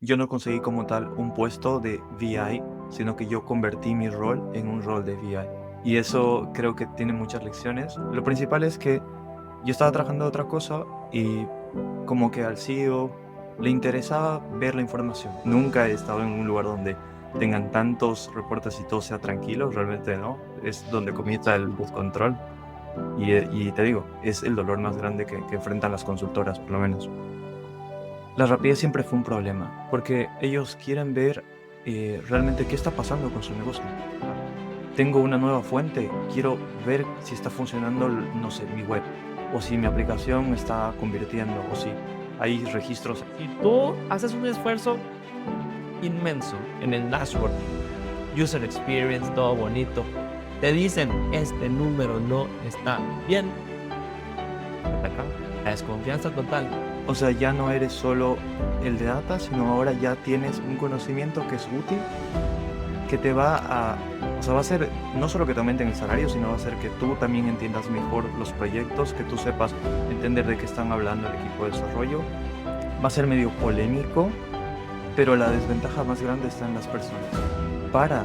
Yo no conseguí como tal un puesto de VI, sino que yo convertí mi rol en un rol de VI. Y eso creo que tiene muchas lecciones. Lo principal es que yo estaba trabajando de otra cosa y como que al CEO le interesaba ver la información. Nunca he estado en un lugar donde tengan tantos reportes y todo sea tranquilo, realmente no. Es donde comienza el descontrol. Y te digo, es el dolor más grande que enfrentan las consultoras, por lo menos. La rapidez siempre fue un problema, porque ellos quieren ver realmente qué está pasando con su negocio. Tengo una nueva fuente, quiero ver si está funcionando, no sé, mi web, o si mi aplicación está convirtiendo, o si hay registros. Si tú haces un esfuerzo inmenso en el dashboard, user experience, todo bonito, te dicen, este número no está bien, se te acaba. La desconfianza total. O sea, ya no eres solo el de data, sino ahora ya tienes un conocimiento que es útil, que te va a, o sea, va a ser no solo que te aumenten el salario, sino va a hacer que tú también entiendas mejor los proyectos, que tú sepas entender de qué están hablando el equipo de desarrollo. Va a ser medio polémico, pero la desventaja más grande está en las personas. Para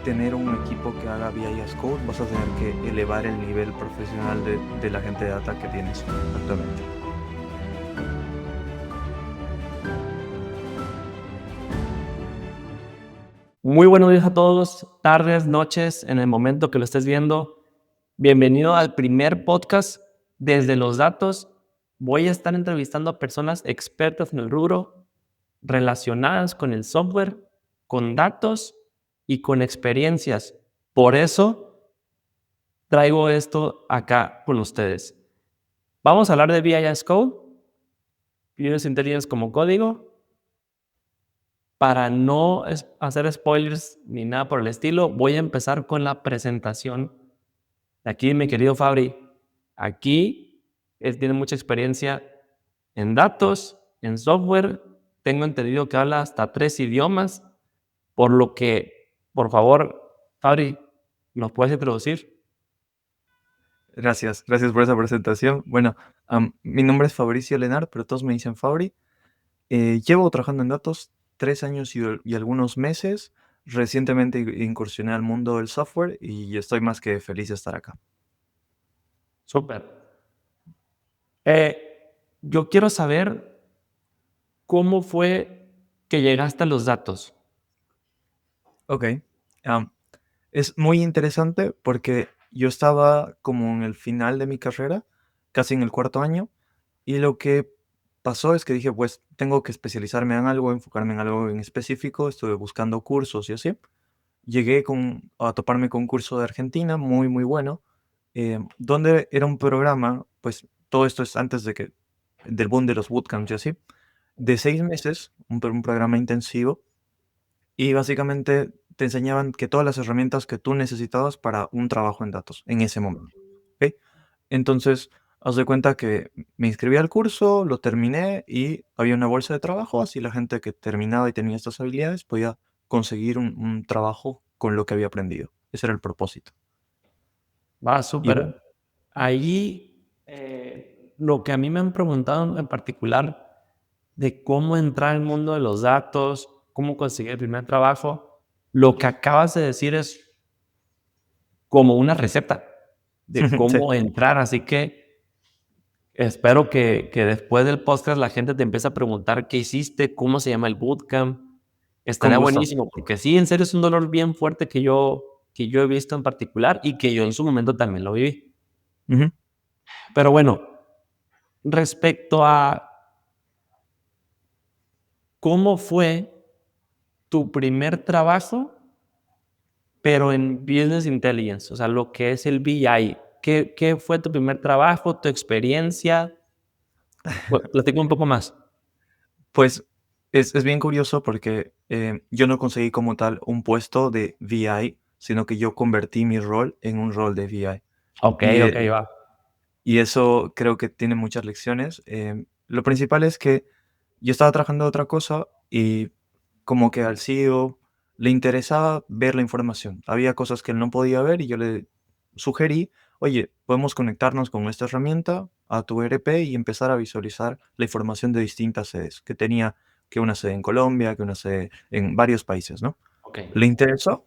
tener un equipo que haga VIS Code, vas a tener que elevar el nivel profesional de la gente de data que tienes actualmente. Muy buenos días a todos, tardes, noches, en el momento que lo estés viendo. Bienvenido al primer podcast desde los datos. Voy a estar entrevistando a personas expertas en el rubro, relacionadas con el software, con datos y con experiencias. Por eso traigo esto acá con ustedes. Vamos a hablar de BIS Code, Business Intelligence como código. Para no hacer spoilers ni nada por el estilo, voy a empezar con la presentación de aquí, mi querido Fabri. Aquí él tiene mucha experiencia en datos, en software. Tengo entendido que habla hasta 3 idiomas, por lo que, por favor, Fabri, ¿nos puedes introducir? Gracias por esa presentación. Bueno, mi nombre es Fabricio Lenar, pero todos me dicen Fabri. Llevo trabajando en datos 3 años y algunos meses. Recientemente incursioné al mundo del software y estoy más que feliz de estar acá. Súper. Yo quiero saber cómo fue que llegaste a los datos. Ok. am, es muy interesante porque yo estaba como en el final de mi carrera, casi en el cuarto año, y lo que pasó es que dije, pues tengo que especializarme en algo, enfocarme en algo en específico. Estuve buscando cursos y así. Llegué a toparme con un curso de Argentina muy, muy bueno, donde era un programa, pues todo esto es antes del boom de los bootcamps y así, de 6 meses, un programa intensivo, y básicamente te enseñaban que todas las herramientas que tú necesitabas para un trabajo en datos en ese momento. ¿Ok? Entonces, haz de cuenta que me inscribí al curso, lo terminé y había una bolsa de trabajo, así la gente que terminaba y tenía estas habilidades podía conseguir un trabajo con lo que había aprendido. Ese era el propósito. Va, Y bueno, súper. Ahí, lo que a mí me han preguntado en particular de cómo entrar al mundo de los datos, cómo conseguir el primer trabajo, lo que acabas de decir es como una receta de sí, cómo entrar. Así que espero que después del podcast la gente te empiece a preguntar qué hiciste, cómo se llama el bootcamp. con Estaría gusto. buenísimo, porque sí, en serio es un dolor bien fuerte que yo he visto en particular y que yo en su momento también lo viví. Ujú. Pero bueno, respecto a cómo fue tu primer trabajo, pero en Business Intelligence, o sea, lo que es el BI. ¿Qué fue tu primer trabajo, tu experiencia? Platícame un poco más. Pues es bien curioso porque yo no conseguí como tal un puesto de VI, sino que yo convertí mi rol en un rol de VI. Ok, Y, ok, va. y eso creo que tiene muchas lecciones. Lo principal es que yo estaba trabajando de otra cosa y como que al CEO le interesaba ver la información. Había cosas que él no podía ver y yo le sugerí, oye, podemos conectarnos con esta herramienta a tu ERP y empezar a visualizar la información de distintas sedes que tenía, que una sede en Colombia, que una sede en varios países, ¿no? Ok. Le interesó,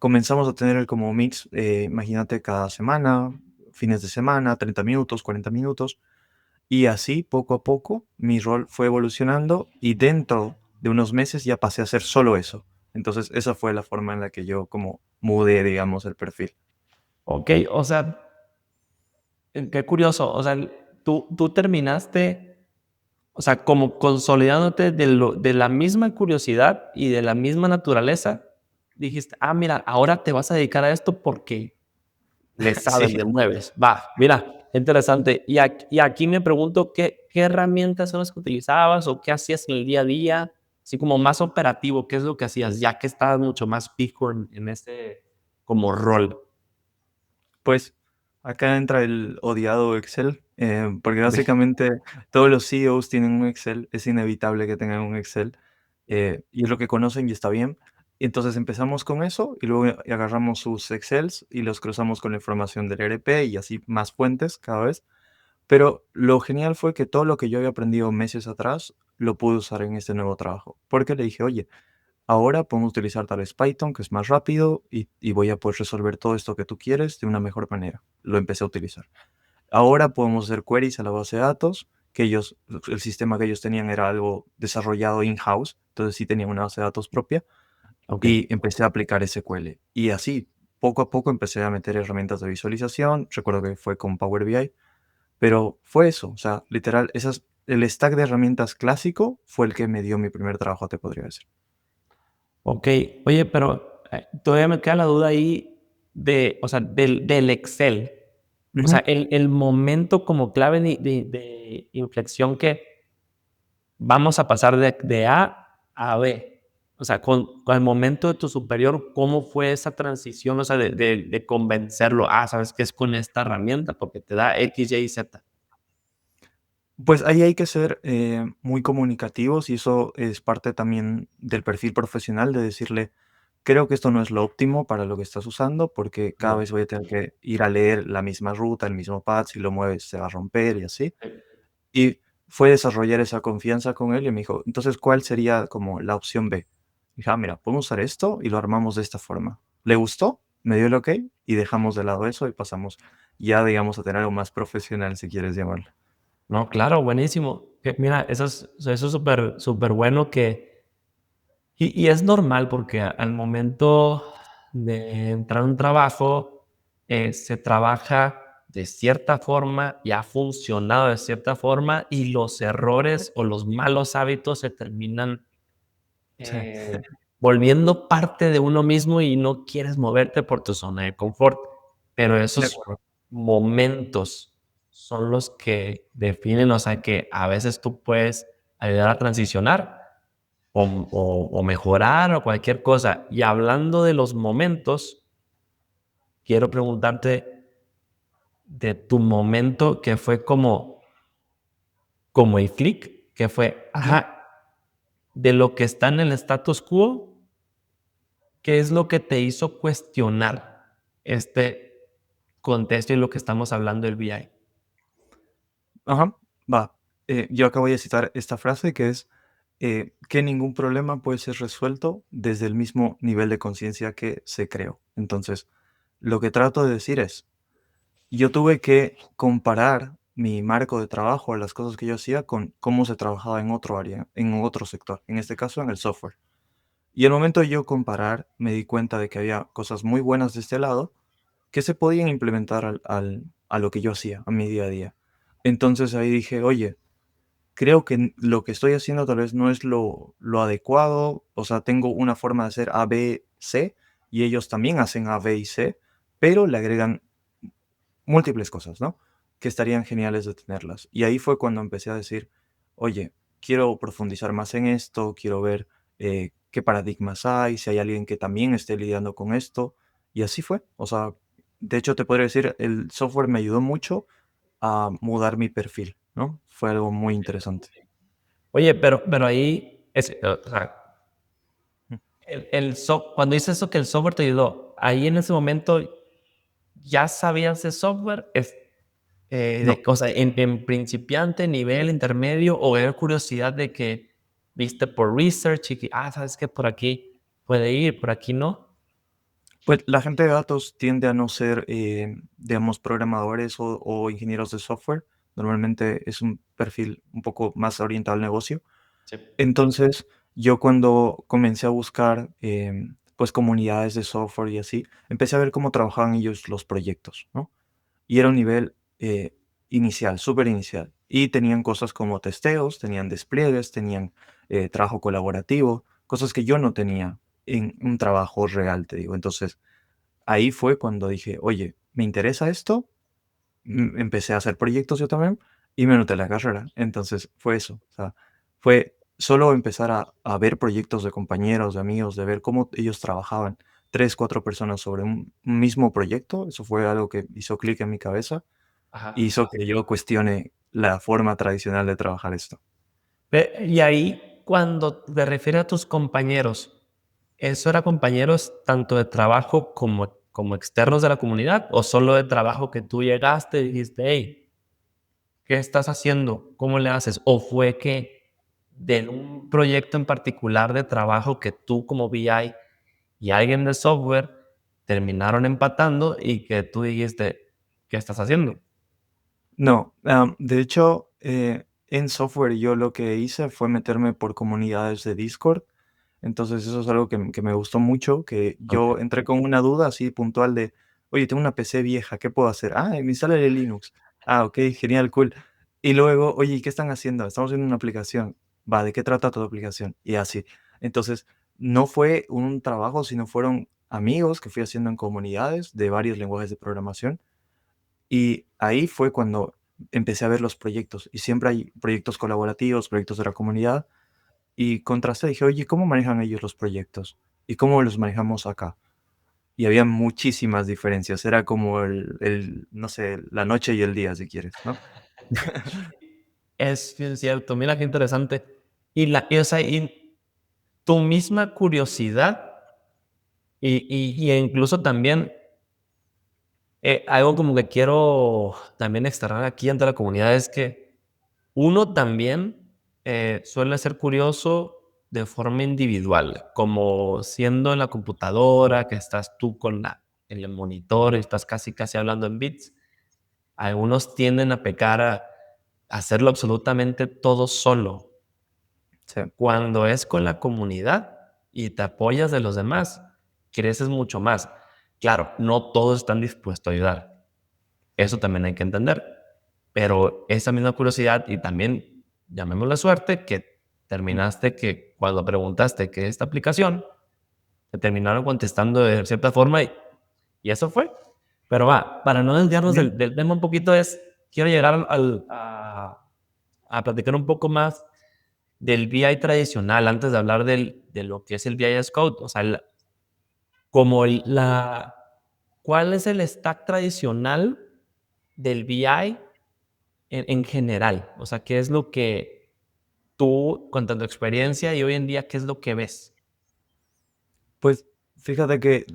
comenzamos a tener el como mix, imagínate, cada semana, fines de semana, 30 minutos, 40 minutos, y así, poco a poco, mi rol fue evolucionando y dentro de unos meses ya pasé a hacer solo eso. Entonces, esa fue la forma en la que yo como mudé, digamos, el perfil. Ok, o sea, qué curioso. O sea, tú terminaste, o sea, como consolidándote de la misma curiosidad y de la misma naturaleza. Dijiste, ah, mira, ahora te vas a dedicar a esto porque le sabes, Sí, le mueves. Va, mira, interesante. Y aquí me pregunto, ¿qué herramientas son las que utilizabas o qué hacías en el día a día? Así como más operativo, ¿qué es lo que hacías? Ya que estabas mucho más pico en ese como rol. pues acá entra el odiado Excel, porque Ok, básicamente todos los CEOs tienen un Excel, es inevitable que tengan un Excel, y es lo que conocen y está bien. Y entonces empezamos con eso y luego agarramos sus Excels y los cruzamos con la información del ERP y así más fuentes cada vez. Pero lo genial fue que todo lo que yo había aprendido meses atrás lo pude usar en este nuevo trabajo, porque le dije, oye, ahora podemos utilizar tal vez Python, que es más rápido y voy a poder resolver todo esto que tú quieres de una mejor manera. Lo empecé a utilizar. Ahora podemos hacer queries a la base de datos, que ellos, el sistema que ellos tenían era algo desarrollado in-house, entonces sí tenían una base de datos propia ok. y empecé a aplicar SQL. Y así, poco a poco empecé a meter herramientas de visualización, recuerdo que fue con Power BI, pero fue eso, o sea, literal, el stack de herramientas clásico fue el que me dio mi primer trabajo, te podría decir. Ok, oye, pero todavía me queda la duda ahí o sea, del Excel. O sea, Ujú. el momento como clave de inflexión que vamos a pasar de A a B. O sea, con el momento de tu superior, ¿cómo fue esa transición? O sea, de convencerlo, sabes que es con esta herramienta porque te da X, Y, Z. Pues ahí hay que ser muy comunicativos y eso es parte también del perfil profesional de decirle, creo que esto no es lo óptimo para lo que estás usando porque cada Ujú. vez voy a tener que ir a leer la misma ruta, el mismo path, si lo mueves se va a romper y así. Y fue desarrollar esa confianza con él y me dijo, entonces, ¿cuál sería como la opción B? Dije, mira, podemos usar esto y lo armamos de esta forma. ¿Le gustó? Me dio el ok y dejamos de lado eso y pasamos ya, digamos, a tener algo más profesional, si quieres llamarlo. No, claro, buenísimo. Mira, eso es súper, súper bueno y es normal porque al momento de entrar a un trabajo, se trabaja de cierta forma y ha funcionado de cierta forma y los errores o los malos hábitos se terminan Sí, eh, volviendo parte de uno mismo y no quieres moverte por tu zona de confort. Pero de esos acuerdo. momentos son los que definen, o sea, que a veces tú puedes ayudar a transicionar o mejorar o cualquier cosa. Y hablando de los momentos, quiero preguntarte de tu momento que fue como el clic, que fue, Ujú. ajá, de lo que está en el status quo, ¿qué es lo que te hizo cuestionar este contexto y lo que estamos hablando del BI? Ajá, va. Yo acabo de citar esta frase que es que ningún problema puede ser resuelto desde el mismo nivel de conciencia que se creó. Entonces, lo que trato de decir es, yo tuve que comparar mi marco de trabajo, las cosas que yo hacía, con cómo se trabajaba en otro área, en otro sector, en este caso en el software. Y al momento de yo comparar, me di cuenta de que había cosas muy buenas de este lado que se podían implementar a lo que yo hacía, a mi día a día. Entonces ahí dije, oye, creo que lo que estoy haciendo tal vez no es lo adecuado, o sea, tengo una forma de hacer A, B, C, y ellos también hacen A, B y C, pero le agregan múltiples cosas, ¿no? Que estarían geniales de tenerlas. Y ahí fue cuando empecé a decir, oye, quiero profundizar más en esto, quiero ver qué paradigmas hay, si hay alguien que también esté lidiando con esto. Y así fue. O sea, de hecho te podría decir, el software me ayudó mucho a mudar mi perfil, ¿no? Fue algo muy interesante. Oye, pero ahí, o sea, Mm. cuando dices eso que el software te ayudó, ahí en ese momento ya sabías de software, No, o sea, en principiante, nivel intermedio, o era curiosidad de que viste por research y que, sabes que por aquí puede ir, por aquí no. Pues la gente de datos tiende a no ser, digamos, programadores o ingenieros de software. Normalmente es un perfil un poco más orientado al negocio. Sí. Entonces, yo cuando comencé a buscar, pues, comunidades de software y así, empecé a ver cómo trabajaban ellos los proyectos, ¿no? Y era un nivel inicial, súper inicial. Y tenían cosas como testeos, tenían despliegues, tenían trabajo colaborativo, cosas que yo no tenía en un trabajo real, te digo. Entonces, ahí fue cuando dije, oye, me interesa esto, empecé a hacer proyectos yo también y me anoté la carrera. Entonces fue eso, o sea, fue solo empezar a ver proyectos de compañeros, de amigos, de ver cómo ellos trabajaban, 3 4 personas sobre un mismo proyecto. Eso fue algo que hizo clic en mi cabeza, y Ajá. hizo que yo cuestione la forma tradicional de trabajar esto. Y ahí, cuando te refieres a tus compañeros, ¿eso era compañeros tanto de trabajo como externos de la comunidad o solo de trabajo que tú llegaste y dijiste, hey, ¿qué estás haciendo? ¿Cómo le haces? ¿O fue que de un proyecto en particular de trabajo que tú como BI y alguien de software terminaron empatando y que tú dijiste, ¿qué estás haciendo? No, de hecho, en software yo lo que hice fue meterme por comunidades de Discord. Entonces eso es algo que me gustó mucho, que Ok. yo entré con una duda así puntual de, oye, tengo una PC vieja, ¿qué puedo hacer? Ah, instálale Linux. Ah, ok, genial, cool. Y luego, oye, ¿y qué están haciendo? Estamos haciendo una aplicación. Va, ¿de qué trata tu aplicación? Y así. Entonces, no fue un trabajo, sino fueron amigos que fui haciendo en comunidades de varios lenguajes de programación. Y ahí fue cuando empecé a ver los proyectos. Y siempre hay proyectos colaborativos, proyectos de la comunidad. Y contrasté, dije: "Oye, ¿cómo manejan ellos los proyectos? ¿Y cómo los manejamos acá?". Y había muchísimas diferencias, era como no sé, la noche y el día, si quieres, ¿no? Es bien cierto, mira qué interesante. O sea, y tu misma curiosidad y incluso también algo como que quiero también externar aquí ante la comunidad es que uno también suele ser curioso de forma individual, como siendo en la computadora, que estás tú en el monitor y estás casi casi hablando en bits. Algunos tienden a pecar a hacerlo absolutamente todo solo. Sí. Cuando es con la comunidad y te apoyas de los demás, creces mucho más. Claro, no todos están dispuestos a ayudar. Eso también hay que entender. Pero esa misma curiosidad y también, llamémosla suerte, que Mm. terminaste que cuando preguntaste qué es esta aplicación, te terminaron contestando de cierta forma y eso fue. Pero va, para no desviarnos Bien. del tema un poquito quiero llegar a platicar un poco más del BI tradicional antes de hablar de lo que es el BI as Code. O sea, como ¿cuál es el stack tradicional del BI en general? O sea, ¿qué es lo que tú, con tu experiencia y hoy en día, qué es lo que ves? Pues, fíjate que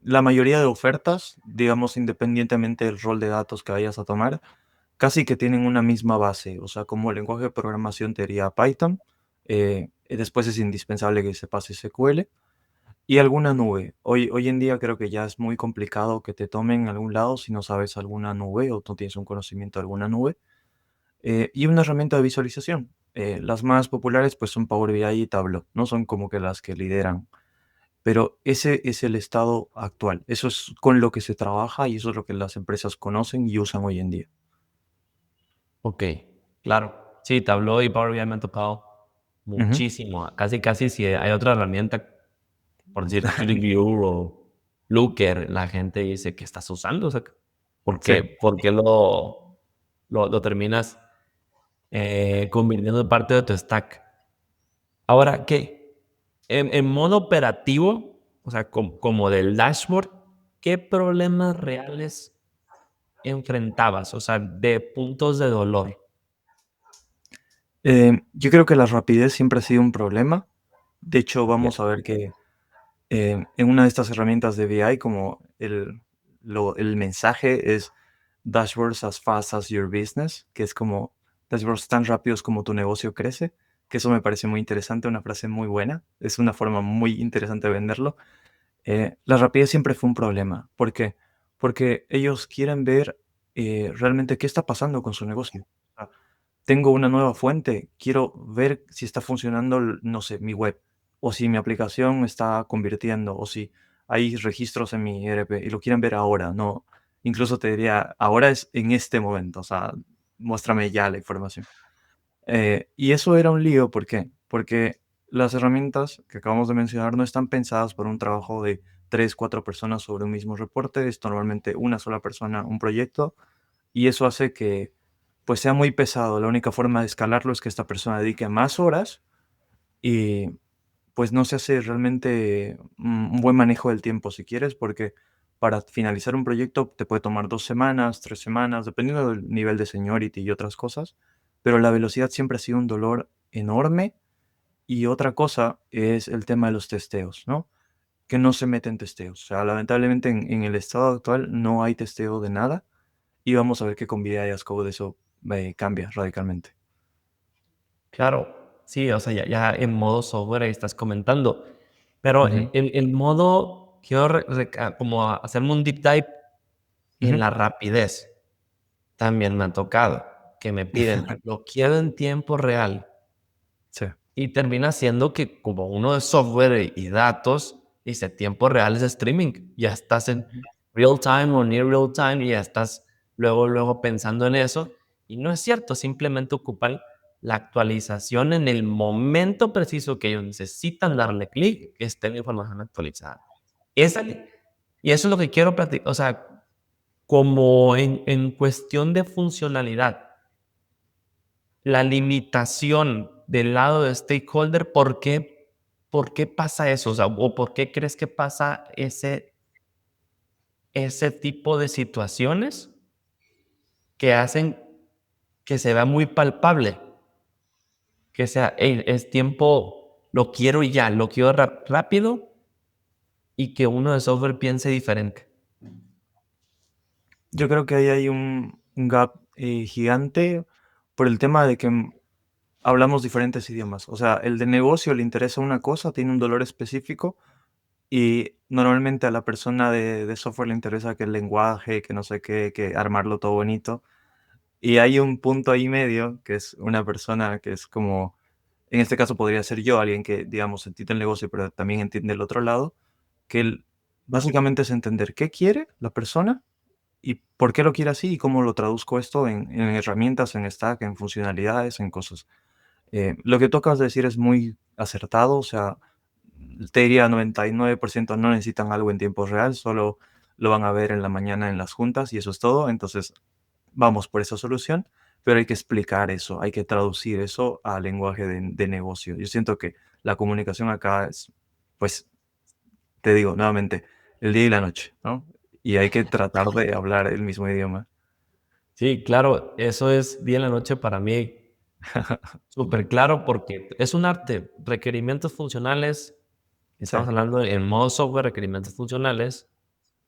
la mayoría de ofertas, digamos, independientemente del rol de datos que vayas a tomar, casi que tienen una misma base. O sea, como lenguaje de programación te diría Python, después es indispensable que sepas SQL. Y alguna nube. Hoy en día creo que ya es muy complicado que te tomen en algún lado si no sabes alguna nube o no tienes un conocimiento de alguna nube. Y una herramienta de visualización. Las más populares pues son Power BI y Tableau, no son como que las que lideran. Pero ese es el estado actual. Eso es con lo que se trabaja y eso es lo que las empresas conocen y usan hoy en día. Ok, claro. Sí, Tableau y Power BI me han tocado Ujú. muchísimo. Casi, casi si hay otra herramienta, por decir ClickView o Looker, la gente dice, ¿qué estás usando? O sea, Sí. por qué lo terminas convirtiendo en parte de tu stack? Ahora, ¿qué? En modo operativo, o sea, como del dashboard, ¿qué problemas reales enfrentabas? O sea, de puntos de dolor. Yo creo que la rapidez siempre ha sido un problema. De hecho, Ya. vamos a ver que en una de estas herramientas de BI, como el mensaje es dashboards as fast as your business, que es como dashboards tan rápidos como tu negocio crece. que eso me parece muy interesante, una frase muy buena, es una forma muy interesante de venderlo. La rapidez siempre fue un problema. ¿Por qué? Porque ellos quieren ver realmente qué está pasando con su negocio. Ah, tengo una nueva fuente, quiero ver si está funcionando, no sé, mi web, o si mi aplicación está convirtiendo, o si hay registros en mi ERP y lo quieren ver ahora, no. Incluso te diría, ahora es en este momento, o sea, muéstrame ya la información. Y eso era un lío, ¿por qué? Porque las herramientas que acabamos de mencionar no están pensadas para un trabajo de 3 4 personas sobre un mismo reporte, es normalmente una sola persona, un proyecto, y eso hace que, pues, sea muy pesado. La única forma de escalarlo es que esta persona dedique más horas y, pues, no se hace realmente un buen manejo del tiempo, si quieres, porque para finalizar un proyecto te puede tomar 2 semanas, 3 semanas, dependiendo del nivel de seniority y otras cosas, pero la velocidad siempre ha sido un dolor enorme. Y otra cosa es el tema de los testeos, ¿no? Que no se meten testeos. O sea, lamentablemente en el estado actual no hay testeo de nada y vamos a ver que con VI as Code eso cambia radicalmente. Claro, sí, o sea, ya en modo software ahí estás comentando, pero Ujú, el modo, quiero como hacerme un deep dive en ujú. la rapidez. También me ha tocado que me piden, lo quiero en tiempo real. Sí. Y termina siendo que como uno de software y datos, dice tiempo real es streaming. Ya estás en Ujú. real time o near real time y ya estás luego pensando en eso. Y no es cierto, simplemente ocupan la actualización en el momento preciso que ellos necesitan darle clic, que esté la información actualizada. Esa, y eso es lo que quiero platicar, o sea, como en cuestión de funcionalidad la limitación del lado de stakeholder, ¿por qué pasa eso? O sea, ¿o por qué crees que pasa ese tipo de situaciones que hacen que se vea muy palpable? Que sea, hey, es tiempo, lo quiero ya, lo quiero rápido y que uno de software piense diferente. Yo creo que ahí hay un gap gigante por el tema de que hablamos diferentes idiomas. O sea, el de negocio le interesa una cosa, tiene un dolor específico. Y normalmente a la persona de software le interesa que el lenguaje, que no sé qué, que armarlo todo bonito. Y hay un punto ahí medio, que es una persona que es como, en este caso podría ser yo, alguien que, digamos, entiende el negocio, pero también entiende el otro lado, que básicamente es entender qué quiere la persona y por qué lo quiere así y cómo lo traduzco esto en herramientas, en stack, en funcionalidades, en cosas. Lo que tú acabas de decir es muy acertado, o sea, te diría 99% no necesitan algo en tiempo real, solo lo van a ver en la mañana en las juntas y eso es todo. Entonces, vamos por esa solución, pero hay que explicar eso, hay que traducir eso al lenguaje de negocio. Yo siento que la comunicación acá es, pues, te digo nuevamente, el día y la noche, ¿no? Y hay que tratar de hablar el mismo idioma. Sí, claro, eso es día en la noche para mí. Súper claro, porque es un arte. Requerimientos funcionales, Sí, estamos hablando en modo software, requerimientos funcionales,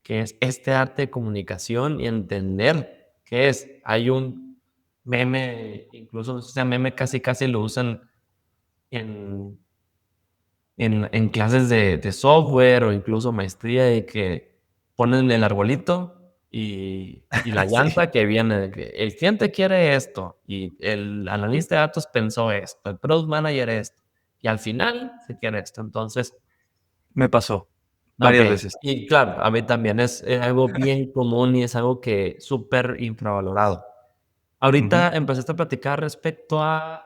que es este arte de comunicación y entender qué es. Hay un meme, incluso ese meme casi lo usan en, en clases de software o incluso maestría, de que ponen el arbolito y la sí. llanta que viene de que el cliente quiere esto y el analista de datos pensó esto, el product manager esto y al final se quiere esto. Entonces, Me pasó ok, varias veces. y claro, a mí también es algo bien común y es algo que súper infravalorado. Ujú. Ahorita empezaste a platicar respecto a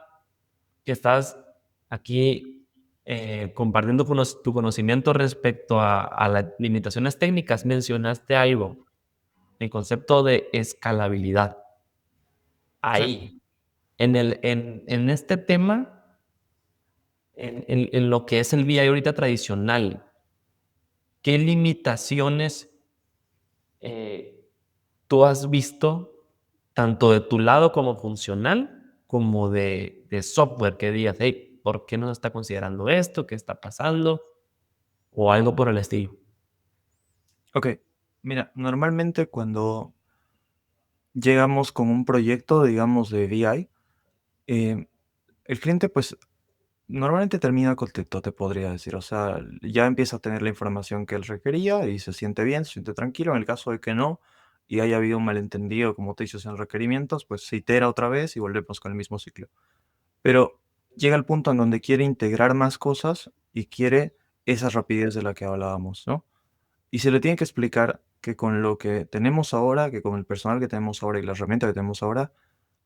que estás aquí compartiendo tu conocimiento respecto a las limitaciones técnicas. Mencionaste algo, el concepto de escalabilidad. Sí. Ahí, en este tema, en lo que es el VI ahorita tradicional, ¿qué limitaciones eh, tú has visto tanto de tu lado como funcional, como de software que digas, hey, ¿por qué no se está considerando esto? ¿Qué está pasando? O algo por el estilo. Ok, mira, normalmente cuando llegamos con un proyecto, digamos, de VI, el cliente, pues, normalmente termina contento, te podría decir. O sea, ya empieza a tener la información que él requería y se siente bien, se siente tranquilo. En el caso de que no, y haya habido un malentendido, como te dices, en requerimientos, pues se itera otra vez y volvemos con el mismo ciclo. Pero llega el punto en donde quiere integrar más cosas y quiere esa rapidez de la que hablábamos, ¿no? Y se le tiene que explicar que con lo que tenemos ahora, que con el personal que tenemos ahora y la herramienta que tenemos ahora,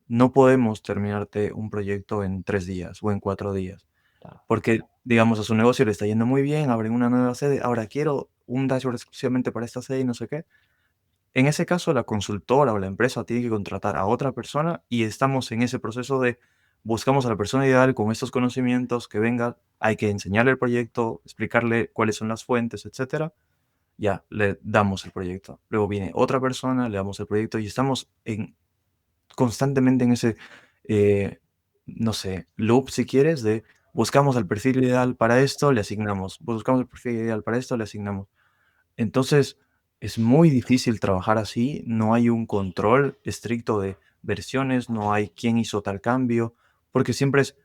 no podemos terminarte un proyecto en 3 días o en 4 días. Claro. Porque, digamos, a su negocio le está yendo muy bien, abren una nueva sede, ahora quiero un dashboard exclusivamente para esta sede y no sé qué. En ese caso, la consultora o la empresa tiene que contratar a otra persona y estamos en ese proceso de buscamos a la persona ideal con estos conocimientos que venga, hay que enseñarle el proyecto, explicarle cuáles son las fuentes, etcétera. Ya, le damos el proyecto. Luego viene otra persona, le damos el proyecto y estamos constantemente en ese, eh, no sé, loop, si quieres, de buscamos el perfil ideal para esto, le asignamos, buscamos el perfil ideal para esto, le asignamos. Entonces, es muy difícil trabajar así, no hay un control estricto de versiones, no hay quién hizo tal cambio, porque siempre es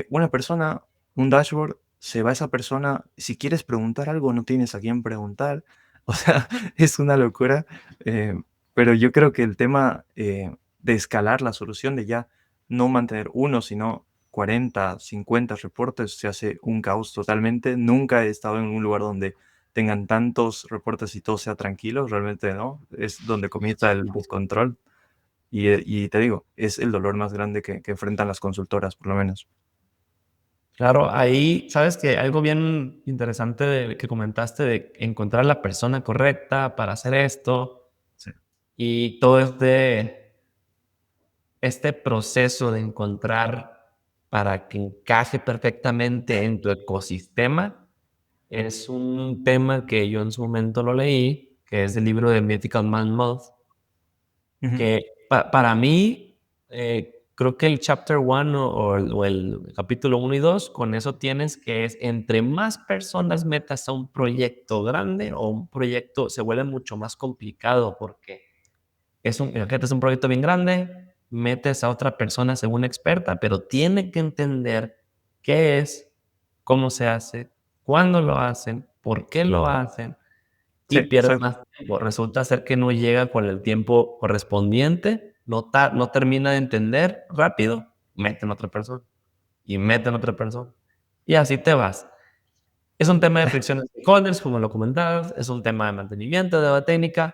una persona, un dashboard, se va esa persona, si quieres preguntar algo, no tienes a quién preguntar, o sea, es una locura, pero yo creo que el tema de escalar la solución, de ya no mantener uno, sino 40, 50 reportes, se hace un caos totalmente. Nunca he estado en un lugar donde tengan tantos reportes y todo sea tranquilo, realmente no, es donde comienza el descontrol. Y te digo, es el dolor más grande que enfrentan las consultoras, por lo menos. Claro, ahí, sabes que algo bien interesante que comentaste de encontrar la persona correcta para hacer esto Sí, y todo este proceso de encontrar para que encaje perfectamente en tu ecosistema es un tema que yo en su momento lo leí, que es el libro de Mythical Man Month, ujú, que para mí, creo que el chapter 1 o el capítulo 1 y 2 con eso tienes que es entre más personas metas a un proyecto grande o un proyecto se vuelve mucho más complicado porque imagínate, es un proyecto bien grande, metes a otra persona según experta, pero tiene que entender qué es, cómo se hace, cuándo lo hacen, por qué lo hacen, sí, y pierde exacto. más tiempo. Resulta ser que no llega con el tiempo correspondiente, no termina de entender rápido, meten a otra persona, y meten a otra persona, y así te vas. Es un tema de fricciones de stakeholders, como lo comentabas, es un tema de mantenimiento, de la técnica.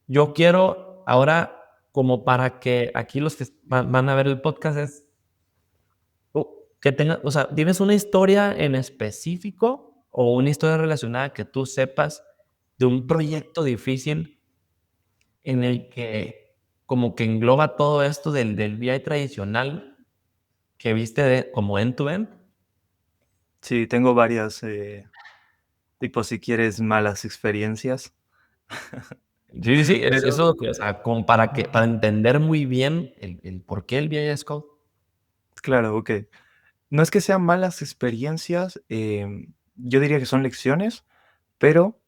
Yo quiero ahora, como para que aquí los que van a ver el podcast es que tenga, o sea, ¿tienes una historia en específico o una historia relacionada que tú sepas de un proyecto difícil en el que como que engloba todo esto del BI tradicional que viste como end-to-end? Sí, tengo varias, tipo, si quieres, malas experiencias, Sí, sí, sí, es pero eso, o sea, como para entender muy bien el por qué el BI Code. claro, ok. No es que sean malas experiencias, yo diría que son lecciones, pero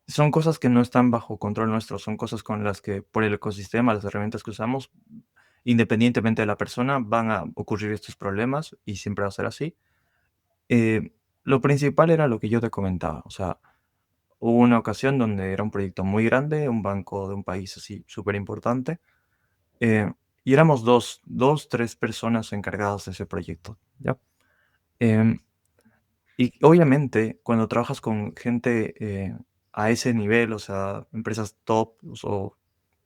son cosas que no están bajo control nuestro, son cosas con las que por el ecosistema, las herramientas que usamos, independientemente de la persona, van a ocurrir estos problemas y siempre va a ser así. Lo principal era lo que yo te comentaba, o sea, hubo una ocasión donde era un proyecto muy grande, un banco de un país así súper importante, y éramos dos, tres personas encargadas de ese proyecto, ¿ya? Em, y obviamente, cuando trabajas con gente a ese nivel, o sea, empresas top o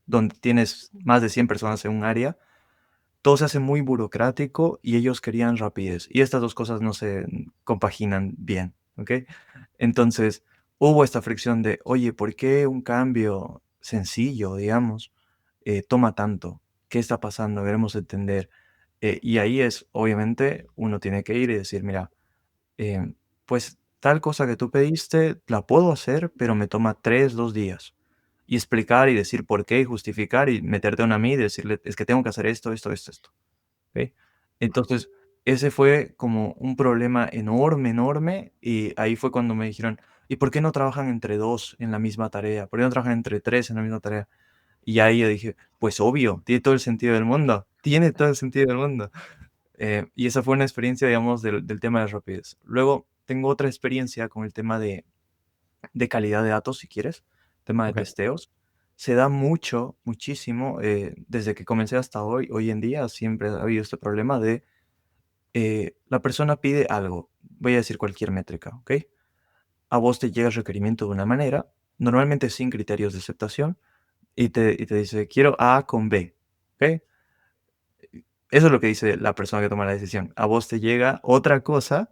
donde tienes más de 100 personas en un área, todo se hace muy burocrático y ellos querían rapidez. Y estas dos cosas no se compaginan bien, ¿ok? Entonces, hubo esta fricción de, oye, ¿por qué un cambio sencillo, digamos, toma tanto? ¿Qué está pasando? Queremos entender. Y ahí es, obviamente, uno tiene que ir y decir, mira, pues tal cosa que tú pediste, la puedo hacer, pero me toma 3 2 días. Y explicar y decir por qué y justificar y meterte a una mí y decirle, es que tengo que hacer esto, esto, esto, esto. ¿Ok? Entonces, ese fue como un problema enorme, enorme. Y ahí fue cuando me dijeron, ¿y por qué no trabajan entre dos en la misma tarea? ¿Por qué no trabajan entre tres en la misma tarea? Y ahí yo dije, pues obvio, tiene todo el sentido del mundo. Tiene todo el sentido del mundo. Y esa fue una experiencia, digamos, del tema de rapidez. Luego tengo otra experiencia con el tema de calidad de datos, si quieres, tema de Ok. testeos. Se da mucho, muchísimo, desde que comencé hasta hoy en día siempre ha habido este problema de la persona pide algo, voy a decir cualquier métrica, ¿ok? A vos te llega el requerimiento de una manera, normalmente sin criterios de aceptación, y te dice, quiero A con B, ¿ok? Eso es lo que dice la persona que toma la decisión. A vos te llega otra cosa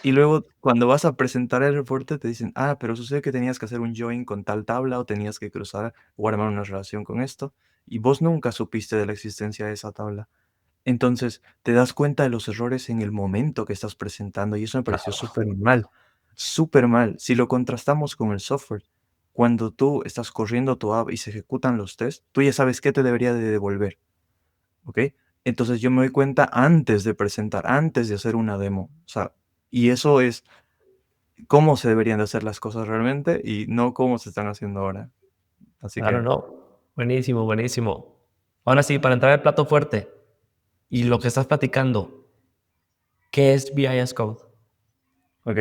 y luego cuando vas a presentar el reporte te dicen, pero sucede que tenías que hacer un join con tal tabla o tenías que cruzar o armar una relación con esto y vos nunca supiste de la existencia de esa tabla. Entonces, te das cuenta de los errores en el momento que estás presentando y eso me pareció súper mal, súper mal. Si lo contrastamos con el software, cuando tú estás corriendo tu app y se ejecutan los tests, tú ya sabes qué te debería de devolver, ¿ok? Entonces yo me doy cuenta antes de presentar, antes de hacer una demo, o sea, y eso es cómo se deberían de hacer las cosas realmente y no cómo se están haciendo ahora. Así Claro, que, no. Buenísimo, buenísimo. Ahora sí, para entrar al plato fuerte y lo que estás platicando, ¿qué es VIS Code? ok,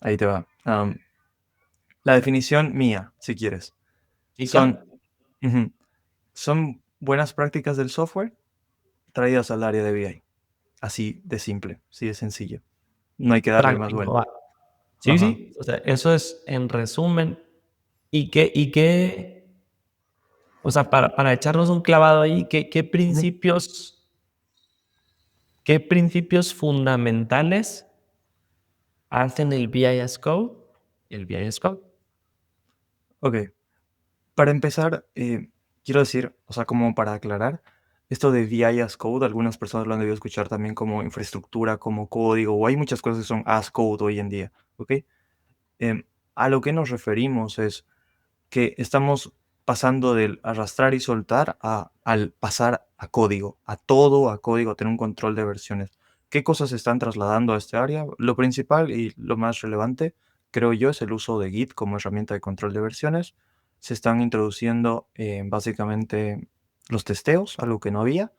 ahí te va. La definición mía, si quieres, ¿Y son... qué? ujú, son buenas prácticas del software traídas al área de BI. Así de simple, así de sencillo. No hay que darle más Práctico, vuelta. va. Sí, Ajá. sí. O sea, eso es en resumen. ¿Y qué? O sea, para echarnos un clavado ahí, Ujú. qué principios fundamentales hacen el VIS Code? El VIS Code. Ok. Para empezar, quiero decir, o sea, como para aclarar, esto de VI as Code, algunas personas lo han debido escuchar también como infraestructura, como código, o hay muchas cosas que son as Code hoy en día, ¿ok? Em, a lo que nos referimos es que estamos pasando del arrastrar y soltar al pasar a código, a todo a código, a tener un control de versiones. ¿Qué cosas se están trasladando a este área? Lo principal y lo más relevante, creo yo, es el uso de Git como herramienta de control de versiones. Se están introduciendo básicamente los testeos, algo que no había.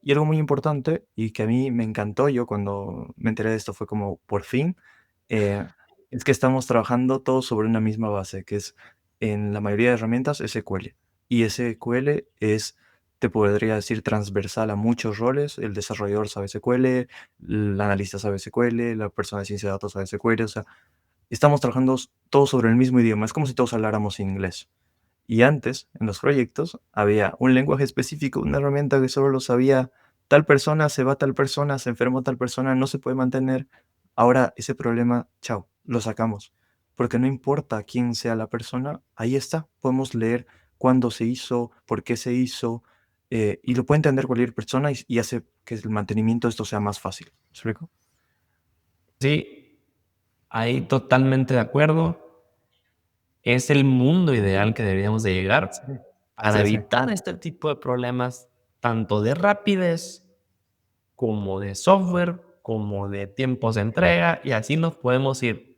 Y algo muy importante y que a mí me encantó, yo cuando me enteré de esto fue como por fin, eh, es que estamos trabajando todos sobre una misma base, que es en la mayoría de herramientas SQL. Y SQL es, te podría decir, transversal a muchos roles. El desarrollador sabe SQL, el analista sabe SQL, la persona de ciencia de datos sabe SQL. O sea, estamos trabajando todos sobre el mismo idioma. Es como si todos habláramos inglés. Y antes, en los proyectos, había un lenguaje específico, una herramienta que solo lo sabía tal persona, se va tal persona, se enfermó tal persona, no se puede mantener. Ahora ese problema, chao, lo sacamos. Porque no importa quién sea la persona, ahí está. Podemos leer cuándo se hizo, por qué se hizo, y lo puede entender cualquier persona y hace que el mantenimiento de esto sea más fácil. ¿Me explico? Sí, ahí totalmente de acuerdo. Es el mundo ideal que deberíamos de llegar Sí, para sí, sí. evitar este tipo de problemas, tanto de rapidez como de software, como de tiempos de entrega, y así nos podemos ir.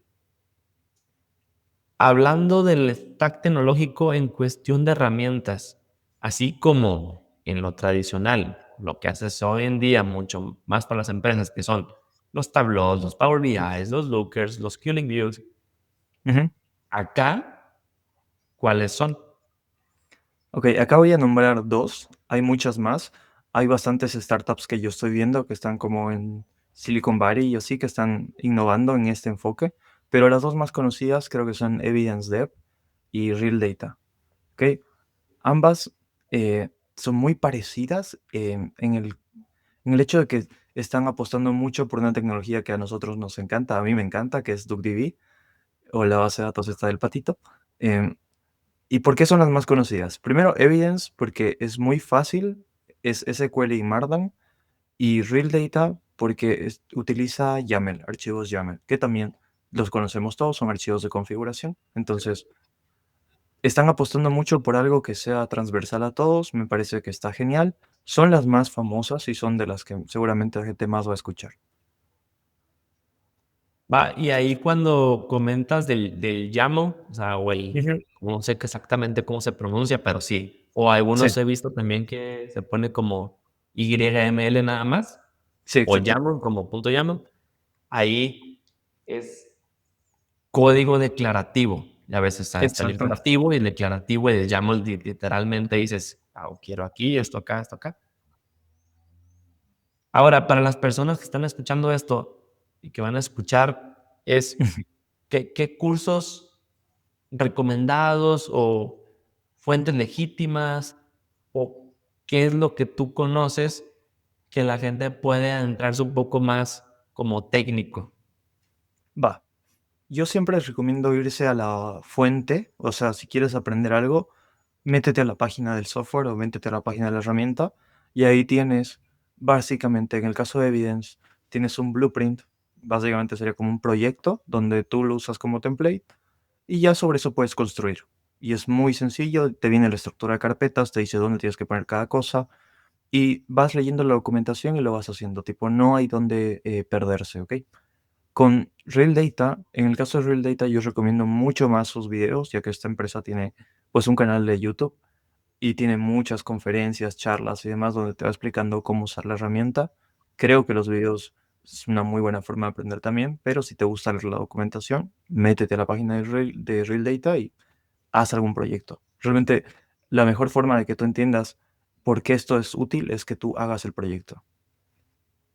Hablando del stack tecnológico en cuestión de herramientas, así como en lo tradicional, lo que haces hoy en día mucho más para las empresas, que son los tableaus, los Power BIs, los Lookers, los Killing Views, Ujú. acá, ¿cuáles son? Ok, acá voy a nombrar dos. Hay muchas más. Hay bastantes startups que yo estoy viendo que están como en Silicon Valley y así, que están innovando en este enfoque. Pero las dos más conocidas creo que son Evidence Dev y Real Data. Ok, ambas son muy parecidas en el hecho de que están apostando mucho por una tecnología que a nosotros nos encanta. A mí me encanta, que es DuckDB o la base de datos esta del patito. Em, ¿Y por qué son las más conocidas? Primero, Evidence, porque es muy fácil, es SQL y Markdown, y Real Data, porque utiliza YAML, archivos YAML, que también los conocemos todos, son archivos de configuración. Entonces, están apostando mucho por algo que sea transversal a todos, me parece que está genial. Son las más famosas y son de las que seguramente la gente más va a escuchar. Va, y ahí cuando comentas del YAML, o sea, güey, Ujú. no sé exactamente cómo se pronuncia, pero sí. O Sí. algunos he visto también que se pone como YML nada más. Sí, o exacto. YAML como punto YAML, ahí es código declarativo. Y a veces está el Exacto. imperativo y el declarativo, y el YAML literalmente dices, quiero aquí, esto acá, esto acá. Ahora, para las personas que están escuchando esto y que van a escuchar, es qué cursos recomendados o fuentes legítimas o qué es lo que tú conoces que la gente puede adentrarse un poco más como técnico. Va. Yo siempre les recomiendo irse a la fuente, o sea, si quieres aprender algo, métete a la página del software o métete a la página de la herramienta y ahí tienes, básicamente, en el caso de Evidence, tienes un blueprint, básicamente sería como un proyecto donde tú lo usas como template y ya sobre eso puedes construir. Y es muy sencillo, te viene la estructura de carpetas, te dice dónde tienes que poner cada cosa y vas leyendo la documentación y lo vas haciendo, tipo, no hay donde perderse, ¿ok? Con Real Data, en el caso de Real Data, yo recomiendo mucho más sus videos, ya que esta empresa tiene pues un canal de YouTube y tiene muchas conferencias, charlas y demás donde te va explicando cómo usar la herramienta. Creo que los videos es una muy buena forma de aprender también, pero si te gusta leer la documentación, métete a la página de Real Data y haz algún proyecto. Realmente la mejor forma de que tú entiendas por qué esto es útil es que tú hagas el proyecto.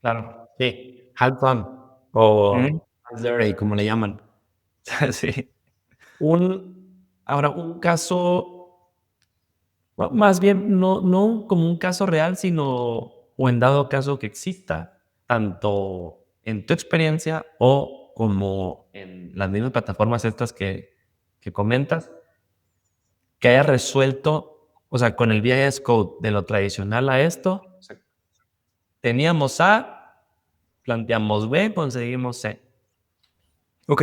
Claro, sí, hands-on Ujú. o hands-dirty, como le llaman. Sí. Ahora, un caso, más bien, no como un caso real, sino, o en dado caso que exista, tanto en tu experiencia o como en las mismas plataformas estas que comentas, que haya resuelto, o sea, con el VS Code de lo tradicional a esto, o sea, teníamos A, planteamos B, conseguimos C. Ok,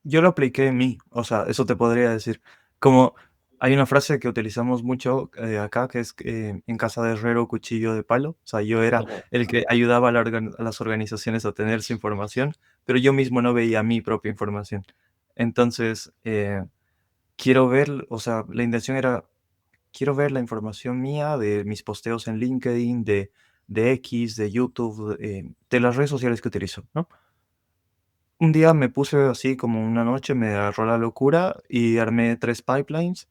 yo lo apliqué en mí, o sea, eso te podría decir. Como hay una frase que utilizamos mucho acá, que es en casa de herrero, cuchillo de palo. O sea, yo era el que ayudaba a, a las organizaciones a tener su información, pero yo mismo no veía mi propia información. Entonces, quiero ver, o sea, la intención era, quiero ver la información mía de mis posteos en LinkedIn, de X, de YouTube, de las redes sociales que utilizo, ¿no? Un día me puse así como una noche, me agarró la locura y armé 3 pipelines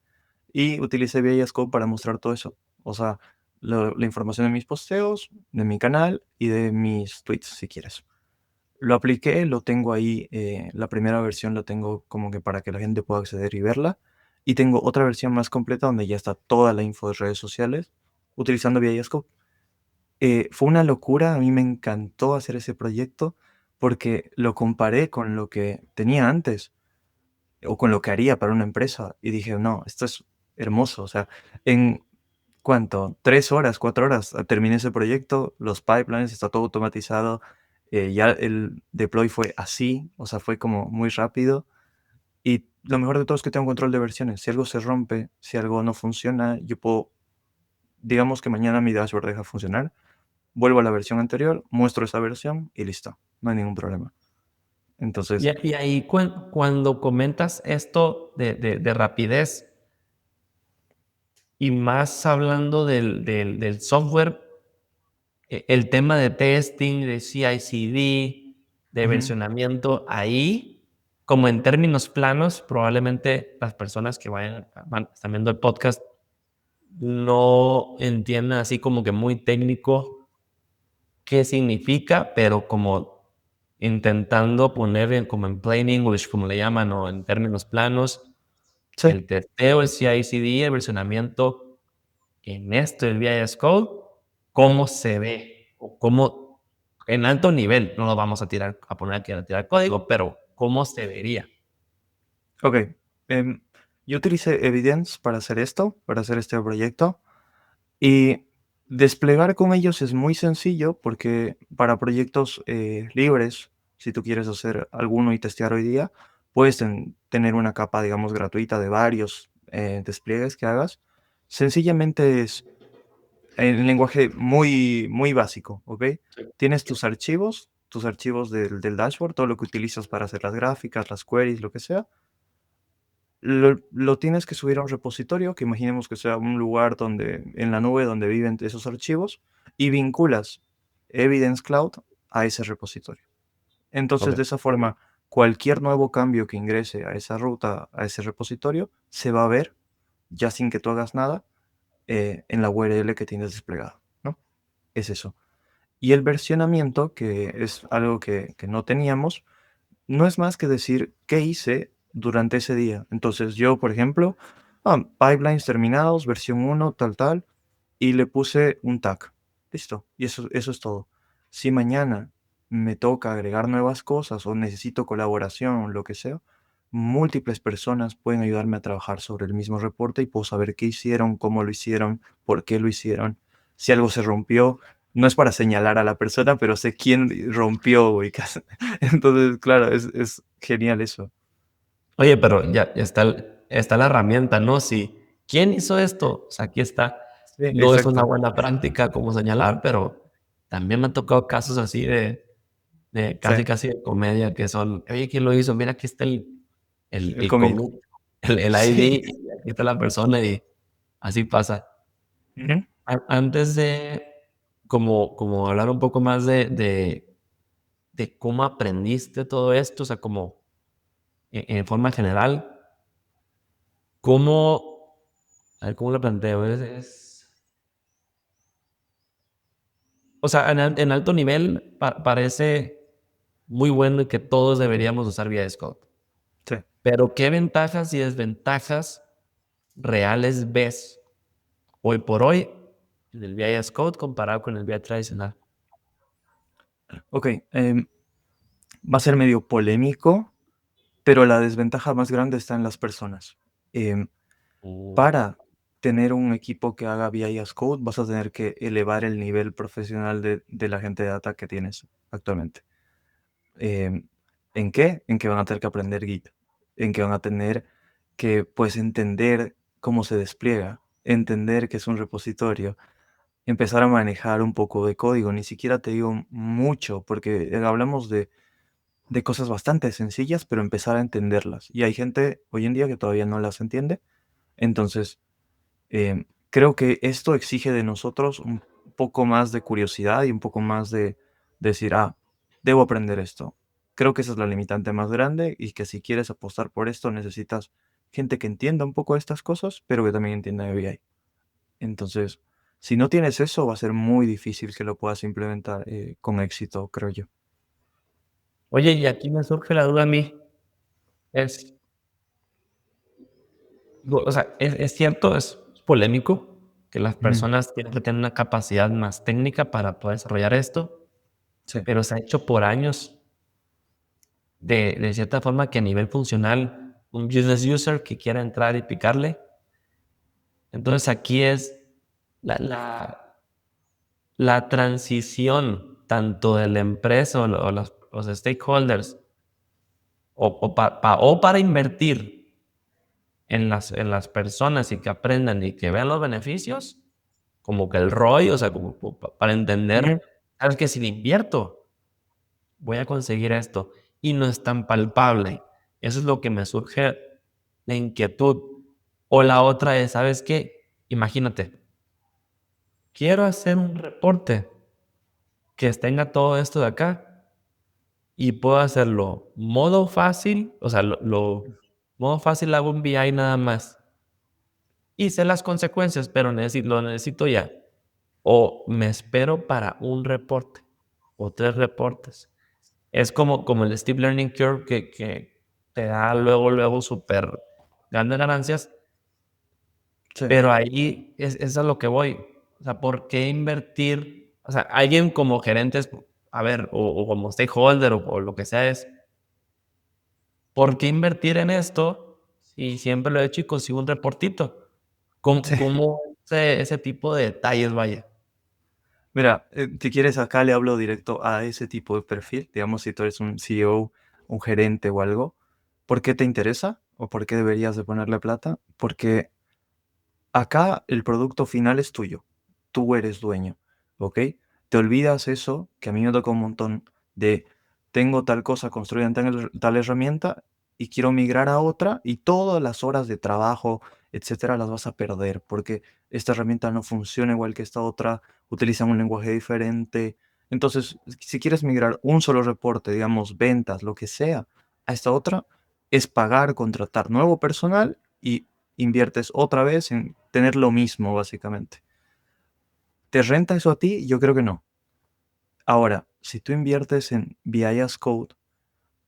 y utilicé VS Code para mostrar todo eso. O sea, la información de mis posteos, de mi canal y de mis tweets, si quieres. Lo apliqué, lo tengo ahí, la primera versión la tengo como que para que la gente pueda acceder y verla. Y tengo otra versión más completa donde ya está toda la info de redes sociales utilizando VS Code. Fue una locura, a mí me encantó hacer ese proyecto porque lo comparé con lo que tenía antes o con lo que haría para una empresa y dije, no, esto es hermoso. O sea, en cuánto, 3 horas, 4 horas terminé ese proyecto, los pipelines, está todo automatizado, ya el deploy fue así, o sea, fue como muy rápido. Y lo mejor de todo es que tengo control de versiones. Si algo se rompe, si algo no funciona, yo puedo, digamos que mañana mi dashboard deja funcionar. Vuelvo a la versión anterior, muestro esa versión y listo, no hay ningún problema. Entonces, Y ahí cuando comentas esto de rapidez y más hablando del software, el tema de testing, de CI/CD, de ujú, versionamiento, ahí, como en términos planos, probablemente las personas que están viendo el podcast no entiendan así como que muy técnico qué significa, pero como intentando poner como en plain English, como le llaman, o en términos planos, sí, el testeo, el CI/CD, el versionamiento en esto del VS Code, cómo se ve o cómo en alto nivel, no lo vamos a tirar a poner aquí a tirar código, pero cómo se vería. ok. em, yo utilicé Evidence para hacer esto, para hacer este proyecto, y desplegar con ellos es muy sencillo porque para proyectos libres, si tú quieres hacer alguno y testear hoy día, puedes tener una capa, digamos, gratuita de varios despliegues que hagas. Sencillamente es en lenguaje muy, muy básico, ¿ok? Tienes tus archivos del dashboard, todo lo que utilizas para hacer las gráficas, las queries, lo que sea. Lo tienes que subir a un repositorio, que imaginemos que sea un lugar donde, en la nube donde viven esos archivos, y vinculas Evidence Cloud. a ese repositorio. Entonces, Ok. de esa forma, cualquier nuevo cambio que ingrese a esa ruta, a ese repositorio, se va a ver, ya sin que tú hagas nada, en la URL que tienes desplegada, ¿no? Es eso. Y el versionamiento, que es algo que no teníamos, no es más que decir qué hice durante ese día. Entonces yo, por ejemplo, pipelines terminados, versión uno tal, tal, y le puse un tag. Listo. Y eso es todo. Si mañana me toca agregar nuevas cosas o necesito colaboración o lo que sea, múltiples personas pueden ayudarme a trabajar sobre el mismo reporte y puedo saber qué hicieron, cómo lo hicieron, por qué lo hicieron. Si algo se rompió, no es para señalar a la persona, pero sé quién rompió, güey. Entonces, claro, es genial eso. Oye, pero ya está, está la herramienta, ¿no? Si, ¿quién hizo esto? O sea, aquí está. Sí, No es una exacto. buena práctica como señalar, pero también me han tocado casos así de Sí, casi de comedia que son, oye, ¿quién lo hizo? Mira, aquí está el el commit. commit, el ID, Sí. y aquí está la persona y así pasa. Ujú. Antes de como hablar un poco más de cómo aprendiste todo esto, o sea, como en forma general, ¿cómo, a ver, cómo lo planteo? O sea, en alto nivel parece muy bueno y que todos deberíamos usar VS Code. Sí. Pero, ¿qué ventajas y desventajas reales ves hoy por hoy en el VS Code comparado con el VI tradicional? Ok, va a ser medio polémico, pero la desventaja más grande está en las personas. Em, Uh, para tener un equipo que haga VI as Code, vas a tener que elevar el nivel profesional de la gente de data que tienes actualmente. Em, ¿En qué? En que van a tener que aprender Git, en que van a tener que, pues, entender cómo se despliega, entender que es un repositorio, empezar a manejar un poco de código. Ni siquiera te digo mucho, porque hablamos de cosas bastante sencillas, pero empezar a entenderlas. Y hay gente hoy en día que todavía no las entiende. Entonces, creo que esto exige de nosotros un poco más de curiosidad y un poco más de decir, debo aprender esto. Creo que esa es la limitante más grande y que si quieres apostar por esto necesitas gente que entienda un poco estas cosas, pero que también entienda de BI. Entonces, si no tienes eso, va a ser muy difícil que lo puedas implementar con éxito, creo yo. Oye, y aquí me surge la duda a mí, es, o sea, es cierto, es polémico que las Ujú. personas tienen que tener una capacidad más técnica para poder desarrollar esto, Sí. pero se ha hecho por años de cierta forma que a nivel funcional, un business user que quiera entrar y picarle. Entonces aquí es la, la, la transición tanto de la empresa o los stakeholders o para invertir en las personas y que aprendan y que vean los beneficios, como que el ROI, o sea, como para Ujú. entender, sabes que si le invierto, voy a conseguir esto y no es tan palpable. Eso es lo que me surge la inquietud. O la otra es, ¿sabes qué? Imagínate, quiero hacer un reporte que tenga todo esto de acá y puedo hacerlo modo fácil, o sea, modo fácil hago un BI nada más y sé las consecuencias, pero lo necesito ya. O me espero para un reporte o tres reportes. Es como el Steep Learning Curve que te da luego súper grandes ganancias, Sí. pero ahí es a lo que voy. O sea, ¿por qué invertir? O sea, alguien como gerentes, a ver, o como stakeholder o lo que sea, es ¿por qué invertir en esto si siempre lo he hecho y consigo un reportito? Sí. ¿Cómo ese tipo de detalles, vaya? Mira, si quieres acá le hablo directo a ese tipo de perfil, digamos, si tú eres un CEO, un gerente o algo, ¿por qué te interesa o por qué deberías de ponerle plata? Porque acá el producto final es tuyo, tú eres dueño, ¿ok? Te olvidas eso, que a mí me toca un montón, de tengo tal cosa construida en tal herramienta y quiero migrar a otra y todas las horas de trabajo, etcétera, las vas a perder porque esta herramienta no funciona igual que esta otra, utilizan un lenguaje diferente, Entonces, si quieres migrar un solo reporte, digamos, ventas, lo que sea, a esta otra, es pagar, contratar nuevo personal y inviertes otra vez en tener lo mismo, básicamente. ¿Te renta eso a ti? Yo creo que no. Ahora, si tú inviertes en VIS Code,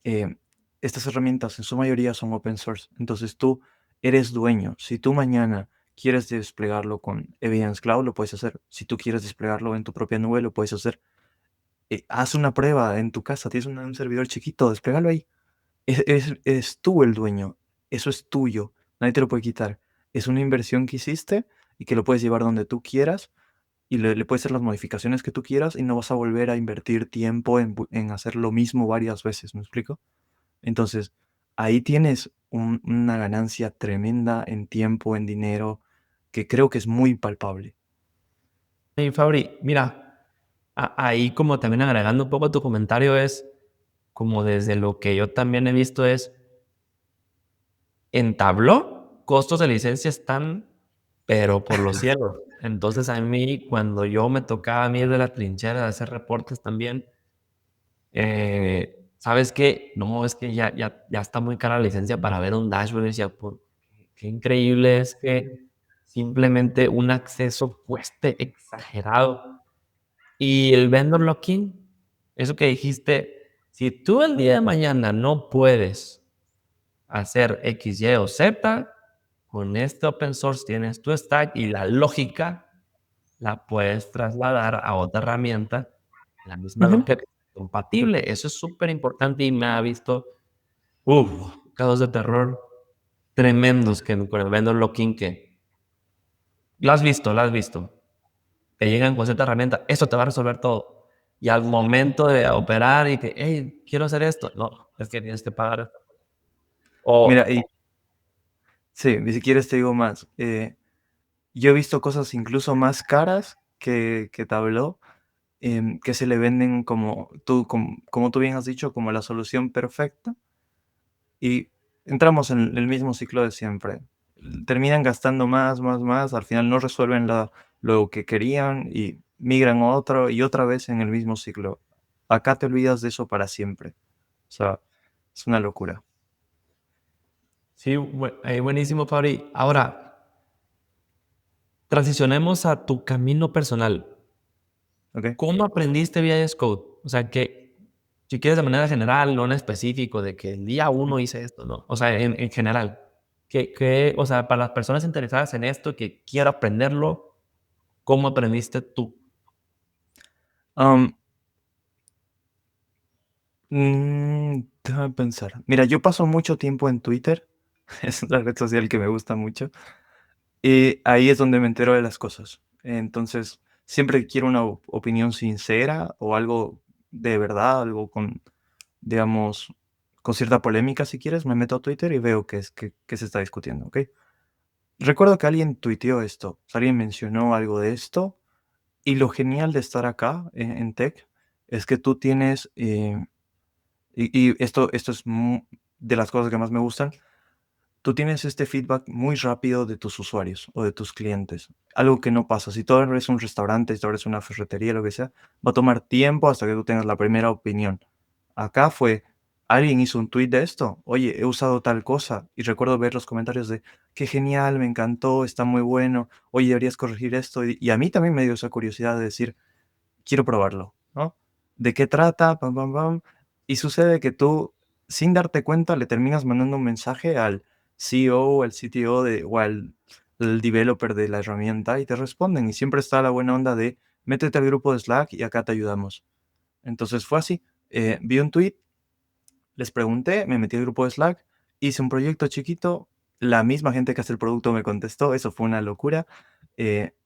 eh, estas herramientas en su mayoría son open source. Entonces tú eres dueño. Si tú mañana quieres desplegarlo con Evidence Cloud, lo puedes hacer. Si tú quieres desplegarlo en tu propia nube, lo puedes hacer. Haz una prueba en tu casa, tienes un servidor chiquito, desplégalo ahí. Es tú el dueño. Eso es tuyo. Nadie te lo puede quitar. Es una inversión que hiciste y que lo puedes llevar donde tú quieras y le puedes hacer las modificaciones que tú quieras y no vas a volver a invertir tiempo en hacer lo mismo varias veces. ¿Me explico? Entonces, ahí tienes una ganancia tremenda en tiempo, en dinero, que creo que es muy palpable. Y Fabri, mira, ahí como también agregando un poco a tu comentario es, como desde lo que yo también he visto es, en Tableau, costos de licencia están, pero por los cielos. Entonces a mí, cuando yo me tocaba a mí de la trinchera de hacer reportes también, ¿sabes qué? No, es que ya está muy cara la licencia para ver un dashboard. Y decía, qué increíble es que simplemente un acceso cueste exagerado. Y el vendor locking, eso que dijiste, si tú el día de mañana no puedes hacer X, Y o Z, con este open source tienes tu stack y la lógica la puedes trasladar a otra herramienta, la misma Ujú. lógica que es compatible. Eso es súper importante y me ha visto, casos de terror tremendos que con el vendor locking que lo has visto. Te llegan con cierta herramienta, esto te va a resolver todo. Y al momento de operar y que, hey, quiero hacer esto, no, es que tienes que pagar. Mira, O, y sí, y si quieres te digo más. Yo he visto cosas incluso más caras que Tableau, que se le venden como tú bien has dicho, como la solución perfecta. Y entramos en el mismo ciclo de siempre. Terminan gastando más, más, más, al final no resuelven lo que querían y migran a otro y otra vez en el mismo ciclo. Acá te olvidas de eso para siempre. O sea, es una locura. sí, buenísimo, Fabri. Ahora, transicionemos a tu camino personal. ¿Ok? ¿Cómo aprendiste VS Code? O sea, que si quieres de manera general, no en específico, de que el día uno hice esto, no. O sea, en general. O sea, para las personas interesadas en esto, que quiero aprenderlo, ¿cómo aprendiste tú? Am, Déjame pensar. Mira, yo paso mucho tiempo en Twitter. Es una red social que me gusta mucho. Y ahí es donde me entero de las cosas. Entonces, siempre que quiero una opinión sincera o algo de verdad, algo con, digamos, con cierta polémica, si quieres, me meto a Twitter y veo qué se está discutiendo, ¿ok? Recuerdo que alguien tuiteó esto, o sea, alguien mencionó algo de esto, y lo genial de estar acá en Tech es que tú tienes, y esto es de las cosas que más me gustan, tú tienes este feedback muy rápido de tus usuarios o de tus clientes. Algo que no pasa. Si tú abres un restaurante, si tú abres una ferretería, lo que sea, va a tomar tiempo hasta que tú tengas la primera opinión. Acá fue, alguien hizo un tweet de esto. Oye, he usado tal cosa. Y recuerdo ver los comentarios de, qué genial, me encantó, está muy bueno. Oye, deberías corregir esto. Y a mí también me dio esa curiosidad de decir, quiero probarlo, ¿no? ¿De qué trata? Pam, pam, pam. Y sucede que tú, sin darte cuenta, le terminas mandando un mensaje al CEO, al CTO o al el developer de la herramienta y te responden. Y siempre está la buena onda de métete al grupo de Slack y acá te ayudamos. Entonces fue así. Vi un tweet, les pregunté, me metí al grupo de Slack, hice un proyecto chiquito, la misma gente que hace el producto me contestó, eso fue una locura.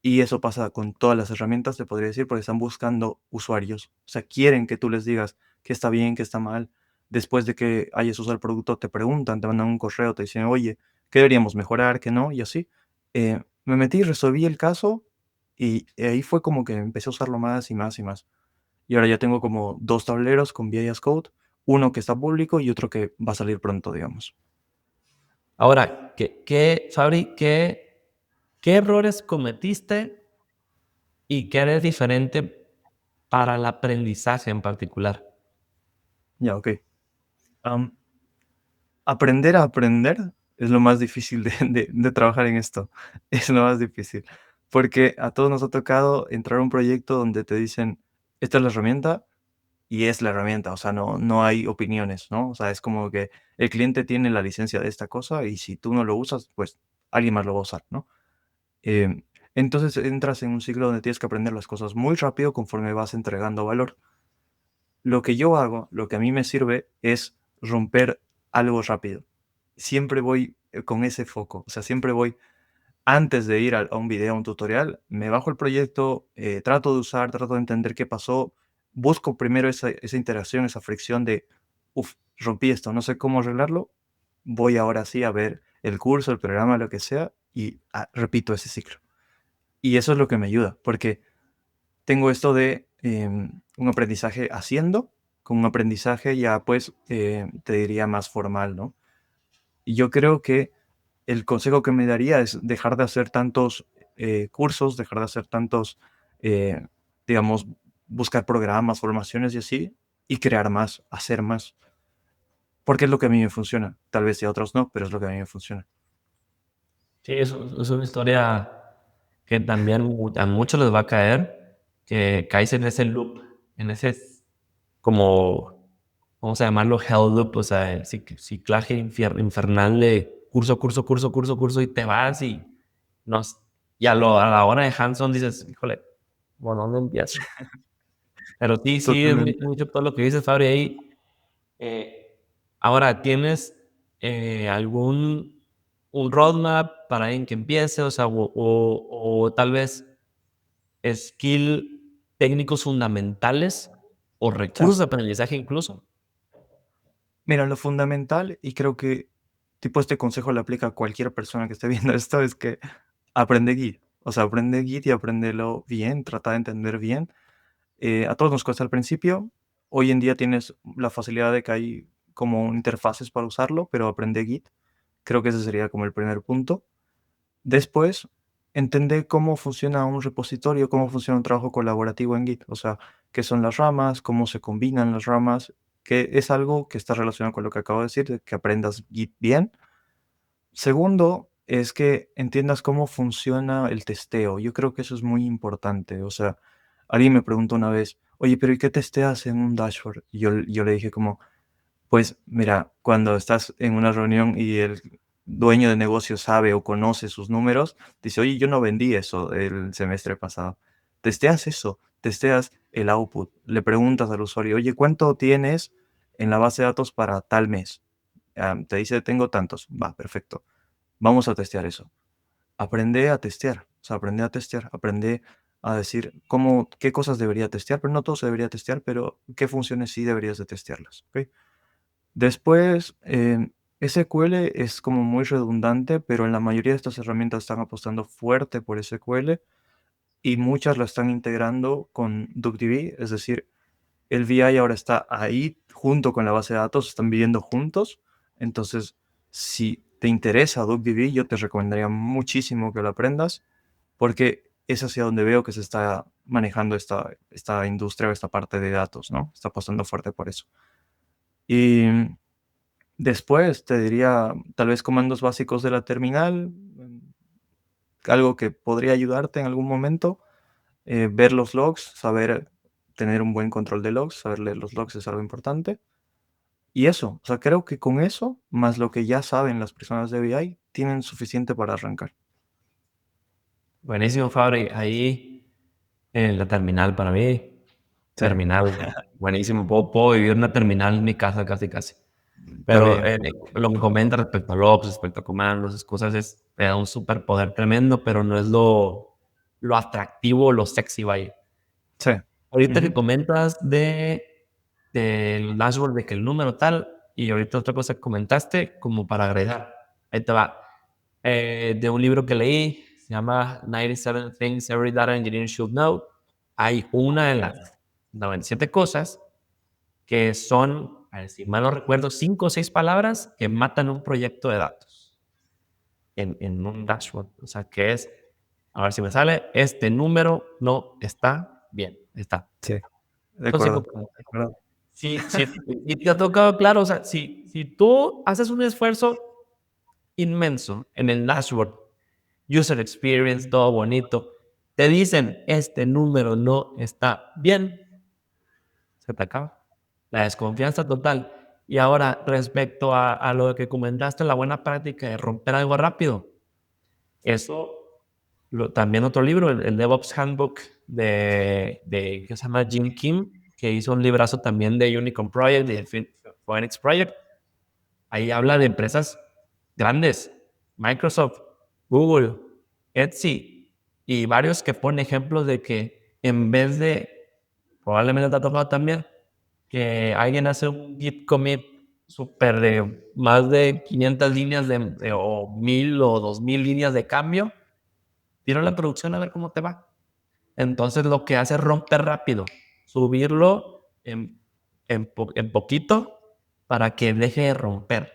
Y eso pasa con todas las herramientas, te podría decir, porque están buscando usuarios. O sea, quieren que tú les digas qué está bien, qué está mal. Después de que hayas usado el producto, te preguntan, te mandan un correo, te dicen, oye, ¿qué deberíamos mejorar, qué no? Y así. Me metí, resolví el caso y ahí fue como que empecé a usarlo más y más y más. Y ahora ya tengo como dos tableros con VS Code, uno que está público y otro que va a salir pronto, digamos. Ahora, Fabri, qué errores cometiste y qué eres diferente? para el aprendizaje en particular? Ya, ok. Am, Aprender a aprender es lo más difícil de trabajar en esto. Es lo más difícil. Porque a todos nos ha tocado entrar a un proyecto donde te dicen, esta es la herramienta y es la herramienta. O sea, no hay opiniones, ¿no? O sea, es como que el cliente tiene la licencia de esta cosa y si tú no lo usas, pues alguien más lo va a usar, ¿no? Em, entonces entras en un ciclo donde tienes que aprender las cosas muy rápido conforme vas entregando valor. Lo que yo hago, lo que a mí me sirve es romper algo rápido. Siempre voy con ese foco, o sea, siempre voy antes de ir a un video, a un tutorial, me bajo el proyecto, trato de usar, trato de entender qué pasó, busco primero esa interacción, esa fricción de, uff, rompí esto, no sé cómo arreglarlo, voy ahora sí a ver el curso, el programa, lo que sea, y repito ese ciclo. Y eso es lo que me ayuda, porque tengo esto de un aprendizaje haciendo, con un aprendizaje ya pues te diría más formal, ¿no? Y yo creo que el consejo que me daría es dejar de hacer tantos cursos, dejar de hacer tantos, digamos, buscar programas, formaciones y así, y crear más, hacer más, porque es lo que a mí me funciona. Tal vez si a otros no, pero es lo que a mí me funciona. Sí, es una historia que también a muchos les va a caer, que caes en ese loop, en ese como, vamos a llamarlo hell loop, o sea, el ciclaje infernal de curso, curso, curso, curso, curso, y te vas y, nos, a la hora de hands-on dices, híjole, bueno, ¿dónde empiezo? Pero sí, sí, es Totalmente. mucho todo lo que dices, Fabri, ahí. Ahora, ¿tienes algún un roadmap para alguien que empiece? O sea, o tal vez skill técnicos fundamentales o O sea, recursos de aprendizaje incluso. mira, lo fundamental, y creo que tipo este consejo le aplica a cualquier persona que esté viendo esto, es que aprende Git. O sea, aprende Git y apréndelo bien, trata de entender bien. A todos nos cuesta al principio. Hoy en día tienes la facilidad de que hay como interfaces para usarlo, pero aprende Git. Creo que ese sería como el primer punto. Después, entender cómo funciona un repositorio, cómo funciona un trabajo colaborativo en Git. O sea, qué son las ramas, cómo se combinan las ramas, que es algo que está relacionado con lo que acabo de decir, de que aprendas Git bien. Segundo, es que entiendas cómo funciona el testeo. Yo creo que eso es muy importante. O sea, alguien me preguntó una vez, oye, pero ¿y qué testeas en un dashboard? Y yo le dije como, pues mira, cuando estás en una reunión y el dueño de negocio sabe o conoce sus números, dice, oye, yo no vendí eso el semestre pasado. Testeas eso, testeas el output. Le preguntas al usuario, oye, ¿cuánto tienes en la base de datos para tal mes? Te dice, tengo tantos. Va, perfecto. Vamos a testear eso. Aprende a testear, o sea, aprende a testear, aprende a decir qué cosas debería testear, pero no todo se debería testear, pero qué funciones sí deberías de testearlas, ¿ok? Después, SQL es como muy redundante, pero en la mayoría de estas herramientas están apostando fuerte por SQL y muchas lo están integrando con DuckDB, es decir, el VI ahora está ahí junto con la base de datos, están viviendo juntos. Entonces, si te interesa DuckDB, yo te recomendaría muchísimo que lo aprendas porque es hacia donde veo que se está manejando esta industria o esta parte de datos, ¿no? Está apostando fuerte por eso. Y después te diría tal vez comandos básicos de la terminal, algo que podría ayudarte en algún momento, ver los logs, saber tener un buen control de logs, saber leer los logs es algo importante. Y eso, o sea, creo que con eso, más lo que ya saben las personas de BI, tienen suficiente para arrancar. Buenísimo, Fabri. Ahí en la terminal para mí, Sí, terminal, buenísimo. Puedo vivir una terminal en mi casa casi, casi. Pero también. lo que comenta respecto a logs, respecto a comandos, esas cosas, te da un superpoder tremendo, pero no es lo atractivo, lo sexy, vaya. Sí. Ahorita que Ujú. comentas del dashboard, de que el número tal, y ahorita otra cosa que comentaste, como para agregar. Ahí te va. De un libro que leí, se llama 97 Things Every Data Engineer Should Know. Hay una de las 97 cosas que son, a ver, si mal no recuerdo, 5 o 6 palabras que matan un proyecto de datos en un dashboard. O sea, que es, a ver si me sale, este número no está bien, está. Sí. de Son acuerdo. 5 puntos, de acuerdo. Sí, y te ha tocado, claro, o sea, si tú haces un esfuerzo inmenso en el dashboard, user experience, todo bonito, te dicen, este número no está bien, se te acaba. La desconfianza total. Y ahora, respecto a lo que comentaste, la buena práctica de romper algo rápido, eso, también otro libro, el DevOps Handbook que se llama Jim Kim, que hizo un librazo también de Unicorn Project, de Phoenix Project. Ahí habla de empresas grandes, Microsoft, Google, Etsy, y varios que ponen ejemplos de que en vez de, probablemente te ha tocado también, que alguien hace un git commit súper de más de 500 líneas o 1000 o 2000 líneas de cambio, tiro la producción a ver cómo te va. Entonces lo que hace es romper rápido, subirlo en poquito para que deje de romper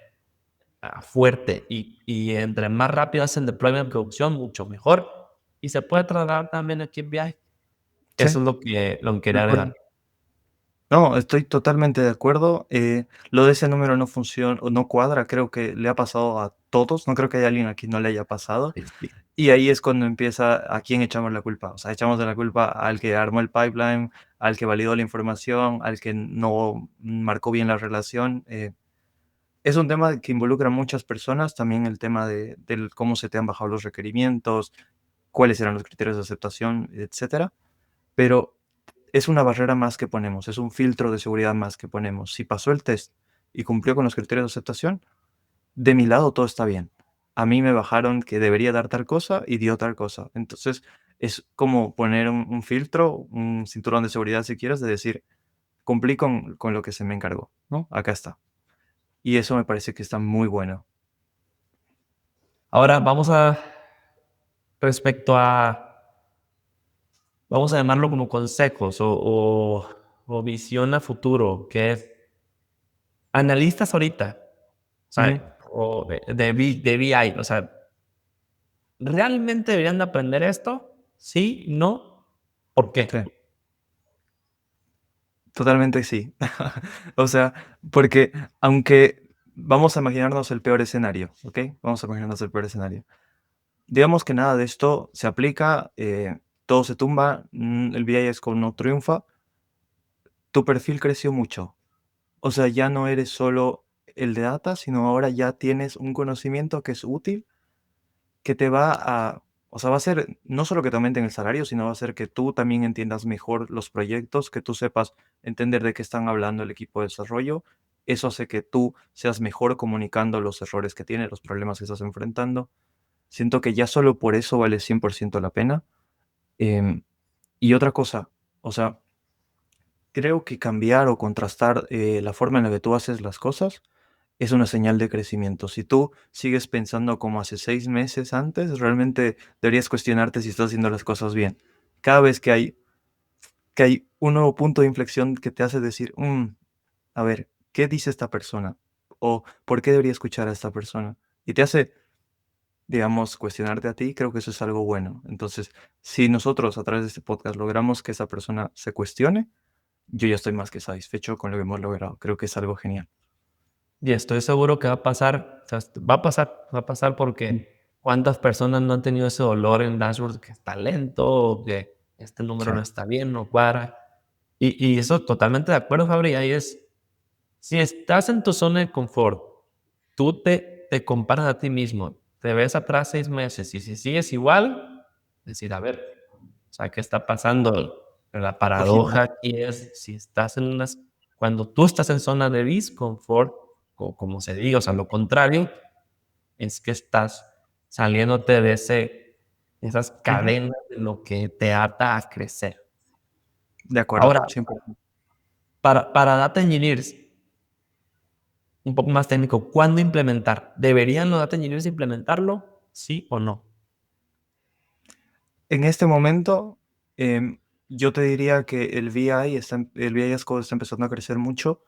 fuerte, y entre más rápido hace el deployment en producción, mucho mejor. Y se puede trasladar también aquí en viaje. Sí, Eso es lo que de quería acuerdo. agregar. No, estoy totalmente de acuerdo. Lo de ese número no funciona o no cuadra, creo que le ha pasado a todos. No creo que haya alguien aquí no le haya pasado. Sí. Y ahí es cuando empieza a quién echamos la culpa. O sea, echamos de la culpa al que armó el pipeline, al que validó la información, al que no marcó bien la relación. Es un tema que involucra a muchas personas, también el tema del cómo se te han bajado los requerimientos, cuáles eran los criterios de aceptación, etcétera. Pero es una barrera más que ponemos, es un filtro de seguridad más que ponemos. Si pasó el test y cumplió con los criterios de aceptación, de mi lado todo está bien. A mí me bajaron que debería dar tal cosa y dio tal cosa. Entonces es como poner un filtro, un cinturón de seguridad si quieres, de decir, cumplí con lo que se me encargó, ¿no? Acá está. Y eso me parece que está muy bueno. Ahora respecto vamos a llamarlo como consejos o visión a futuro, que es analistas ahorita, o Ujú. sea, o de BI, o sea, ¿realmente deberían de aprender esto? ¿Sí? ¿No? ¿Por Sí, qué? totalmente sí. O sea, porque aunque vamos a imaginarnos el peor escenario, ¿ok? Vamos a imaginarnos el peor escenario. Digamos que nada de esto se aplica, todo se tumba, el VIS no triunfa, tu perfil creció mucho. O sea, ya no eres solo el de data, sino ahora ya tienes un conocimiento que es útil, que te va a, o sea, va a ser no solo que te aumenten el salario, sino va a hacer que tú también entiendas mejor los proyectos, que tú sepas entender de qué están hablando el equipo de desarrollo. Eso hace que tú seas mejor comunicando los errores que tienes, los problemas que estás enfrentando. Siento que ya solo por eso vale 100% la pena. Em, y otra cosa, o sea, creo que cambiar o contrastar la forma en la que tú haces las cosas es una señal de crecimiento. Si tú sigues pensando como hace 6 meses antes, realmente deberías cuestionarte si estás haciendo las cosas bien. Cada vez que hay un nuevo punto de inflexión que te hace decir, a ver, ¿qué dice esta persona? ¿O por qué debería escuchar a esta persona? Y te hace, digamos, cuestionarte a ti, creo que eso es algo bueno. Entonces, si nosotros a través de este podcast logramos que esa persona se cuestione, yo ya estoy más que satisfecho con lo que hemos logrado. Creo que es algo genial. Y estoy seguro que va a pasar, o sea, va a pasar Mm. porque cuántas personas no han tenido ese dolor en dashboard que está lento, o que este Sí. número no está bien, no cuadra. Y eso totalmente de acuerdo, Fabri. Ahí es, si estás en tu zona de confort, tú te comparas a ti mismo, te ves atrás 6 meses y si sigues igual, decir, a ver, o sea, ¿qué está pasando? La Ojito. paradoja aquí es, si estás cuando tú estás en zona de disconfort, o como se diga, o sea, lo contrario, es que estás saliéndote de esas Ujú. cadenas de lo que te ata a crecer. De acuerdo, Ahora, 100%. para data engineers, un poco más técnico, ¿cuándo implementar? ¿Deberían los data engineers implementarlo? ¿Sí o no? En este momento, yo te diría que el VI as Code está empezando a crecer mucho.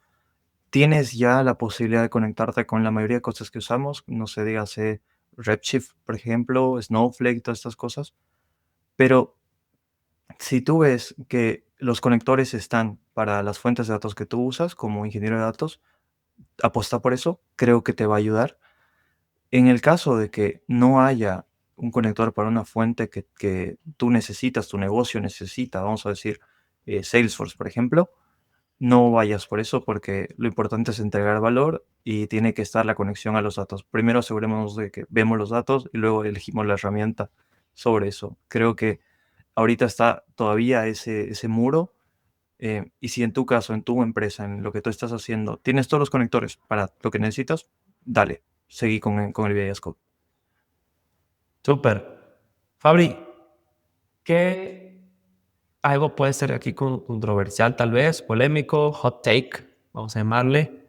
Tienes ya la posibilidad de conectarte con la mayoría de cosas que usamos, no sé, dígase Redshift, por ejemplo, Snowflake, todas estas cosas. Pero si tú ves que los conectores están para las fuentes de datos que tú usas como ingeniero de datos. Apuesta por eso, creo que te va a ayudar. En el caso de que no haya un conector para una fuente que tú necesitas, tu negocio necesita, vamos a decir, Salesforce, por ejemplo, no vayas por eso porque lo importante es entregar valor y tiene que estar la conexión a los datos. Primero asegurémonos de que vemos los datos y luego elegimos la herramienta sobre eso. Creo que ahorita está todavía ese muro. Y si en tu caso, en tu empresa, en lo que tú estás haciendo, tienes todos los conectores para lo que necesitas, dale, seguí con el VS Code. Súper. Fabri, ¿qué algo puede ser aquí controversial tal vez, polémico, hot take, vamos a llamarle?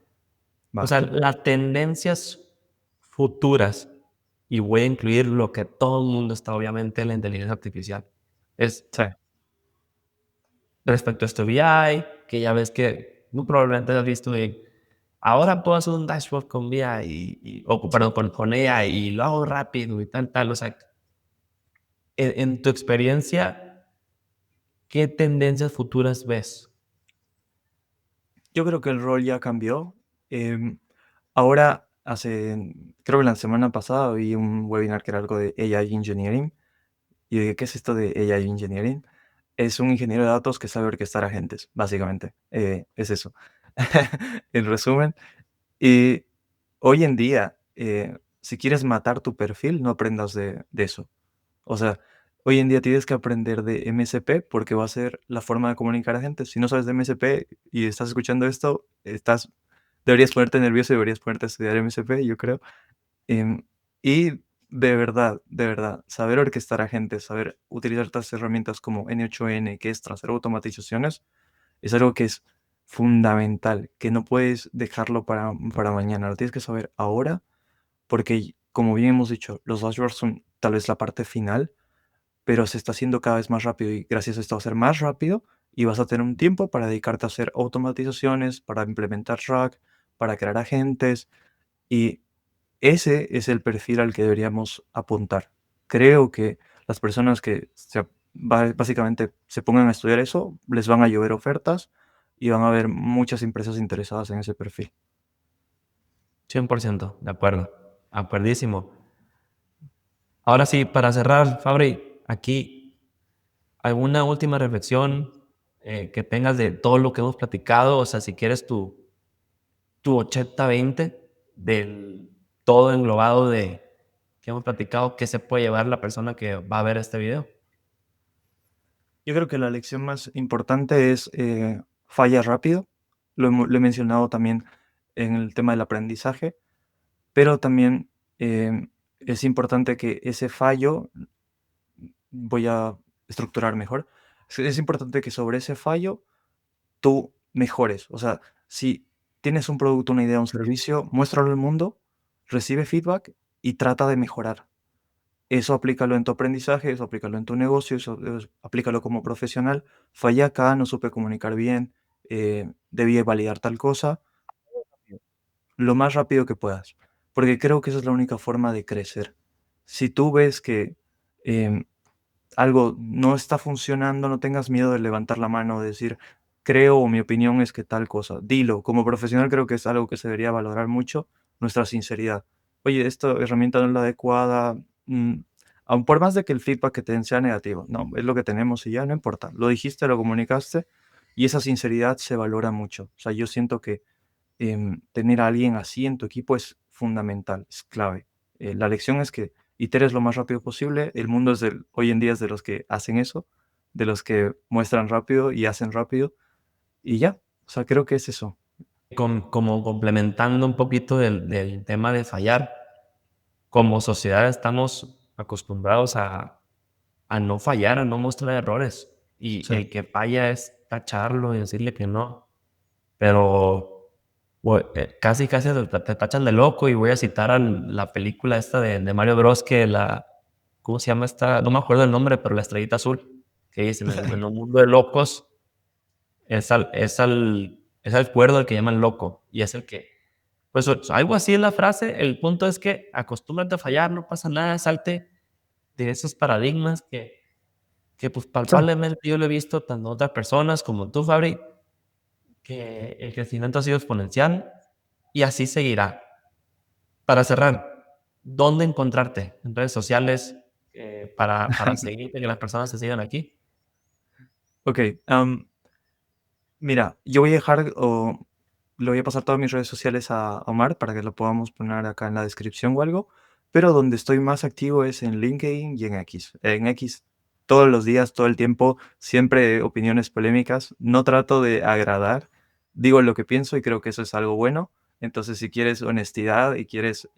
O Va. sea, las tendencias futuras, y voy a incluir lo que todo el mundo está, obviamente, la inteligencia artificial, es Sí. respecto a este BI, que ya ves que muy probablemente has visto de, ahora puedo hacer un dashboard con BI, o perdón, con AI, y lo hago rápido y tal, o sea, en tu experiencia, ¿qué tendencias futuras ves? Yo creo que el rol ya cambió. Ahora, creo que la semana pasada vi un webinar que era algo de AI Engineering. Y dije, ¿qué es esto de AI Engineering? Es un ingeniero de datos que sabe orquestar agentes, básicamente. Es eso. En resumen. Y hoy en día, si quieres matar tu perfil, no aprendas de eso. O sea, hoy en día tienes que aprender de MSP porque va a ser la forma de comunicar a gente. Si no sabes de MSP y estás escuchando esto, deberías ponerte nervioso y deberías ponerte a estudiar MSP, yo creo. Em, y de verdad, saber orquestar a gente, saber utilizar estas herramientas como N8N, que es hacer automatizaciones, es algo que es fundamental, que no puedes dejarlo para mañana, lo tienes que saber ahora, porque como bien hemos dicho, los dashboards son tal vez la parte final, pero se está haciendo cada vez más rápido y gracias a esto va a ser más rápido y vas a tener un tiempo para dedicarte a hacer automatizaciones, para implementar RAG, para crear agentes y ese es el perfil al que deberíamos apuntar. Creo que las personas que básicamente se pongan a estudiar eso, les van a llover ofertas y van a haber muchas empresas interesadas en ese perfil. 100%, de acuerdo, acuerdísimo. Ahora sí, para cerrar, Fabri, aquí, ¿alguna última reflexión que tengas de todo lo que hemos platicado? O sea, si quieres tu 80-20 del todo englobado de que hemos platicado, ¿qué se puede llevar la persona que va a ver este video? Yo creo que la lección más importante es falla rápido. Lo he mencionado también en el tema del aprendizaje, pero también es importante que ese fallo, voy a estructurar mejor, es importante que sobre ese fallo tú mejores. O sea, si tienes un producto, una idea, un servicio, muéstralo al mundo, recibe feedback y trata de mejorar. Eso aplícalo en tu aprendizaje, eso aplícalo en tu negocio, eso aplícalo como profesional. Fallé acá, no supe comunicar bien, debí validar tal cosa, lo más rápido que puedas, porque creo que esa es la única forma de crecer. Si tú ves que em, algo no está funcionando, no tengas miedo de levantar la mano, de decir, creo o mi opinión es que tal cosa. Dilo, como profesional creo que es algo que se debería valorar mucho, nuestra sinceridad. Oye, esta herramienta no es la adecuada, aun por más de que el feedback que te den sea negativo, no, es lo que tenemos y ya, no importa. Lo dijiste, lo comunicaste y esa sinceridad se valora mucho. O sea, yo siento que tener a alguien así en tu equipo es fundamental, es clave. La lección es que iteres lo más rápido posible. El mundo hoy en día es de los que hacen eso, de los que muestran rápido y hacen rápido. Y ya, o sea, creo que es eso. Como complementando un poquito del tema de fallar, como sociedad estamos acostumbrados a no fallar, a no mostrar errores. Y Sí. el que falla es tacharlo y decirle que no. Pero casi te tachan de loco. Y voy a citar a la película esta de Mario Bros. ¿Cómo se llama esta? No me acuerdo el nombre, pero la estrellita azul. Que dice, en un mundo de locos es al cuerdo el que llaman loco. Y es el que, pues algo así es la frase. El punto es que acostúmbrate a fallar, no pasa nada, salte de esos paradigmas que pues Claro. palpablemente yo lo he visto tanto en otras personas como tú, Fabri, que el crecimiento ha sido exponencial y así seguirá. Para cerrar, ¿dónde encontrarte en redes sociales para seguirte, que las personas te sigan aquí? Ok, mira, yo voy a dejar o le voy a pasar todas mis redes sociales a Omar para que lo podamos poner acá en la descripción o algo, pero donde estoy más activo es en LinkedIn y en X. En X todos los días, todo el tiempo, siempre opiniones polémicas. No trato de agradar, digo lo que pienso y creo que eso es algo bueno. Entonces, si quieres honestidad y quieres,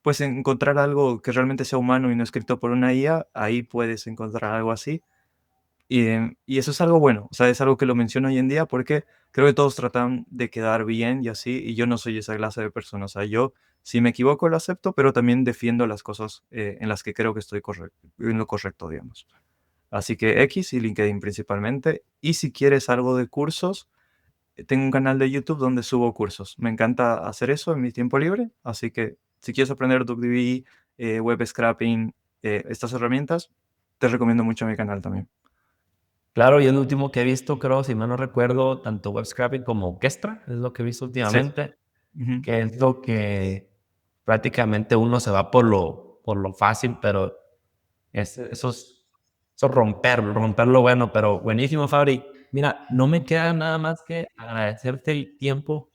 pues, encontrar algo que realmente sea humano y no escrito por una IA, ahí puedes encontrar algo así. Y eso es algo bueno, o sea, es algo que lo menciono hoy en día porque creo que todos tratan de quedar bien y así, y yo no soy esa clase de persona. O sea, yo si me equivoco lo acepto, pero también defiendo las cosas en las que creo que estoy en lo correcto, digamos. Así que X y LinkedIn principalmente. Y si quieres algo de cursos, tengo un canal de YouTube donde subo cursos. Me encanta hacer eso en mi tiempo libre, así que si quieres aprender DuckDB, web scraping, estas herramientas, te recomiendo mucho mi canal también. Claro, y el último que he visto, creo, si mal no recuerdo, tanto web scraping como Orquestra, es lo que he visto Sí. últimamente, Ujú. que es lo que prácticamente uno se va por lo fácil, pero eso es romper lo bueno, pero buenísimo, Fabri. Mira, no me queda nada más que agradecerte el tiempo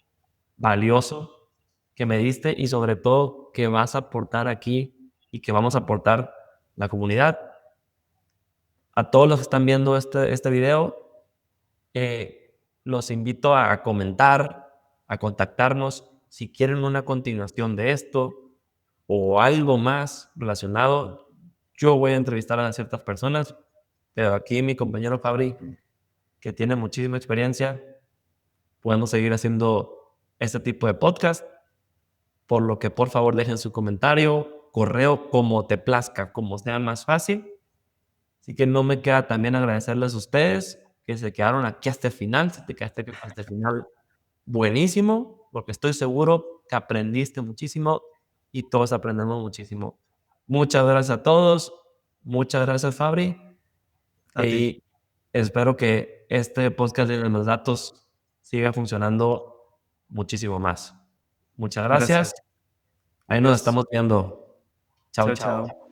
valioso que me diste y sobre todo que vas a aportar aquí y que vamos a aportar la comunidad. A todos los que están viendo este video, los invito a comentar, a contactarnos si quieren una continuación de esto o algo más relacionado. Yo voy a entrevistar a ciertas personas, pero aquí mi compañero Fabri, que tiene muchísima experiencia, podemos seguir haciendo este tipo de podcast, por lo que por favor dejen su comentario, correo, como te plazca, como sea más fácil. Así que no me queda también agradecerles a ustedes que se quedaron aquí hasta el final, si te quedaste hasta el final, buenísimo, porque estoy seguro que aprendiste muchísimo y todos aprendemos muchísimo. Muchas gracias a todos, muchas gracias Fabri, A ti. y espero que este podcast de los datos siga funcionando muchísimo más. Muchas gracias, Gracias. ahí nos Adiós. estamos viendo. Chao, Chao, chao. chao.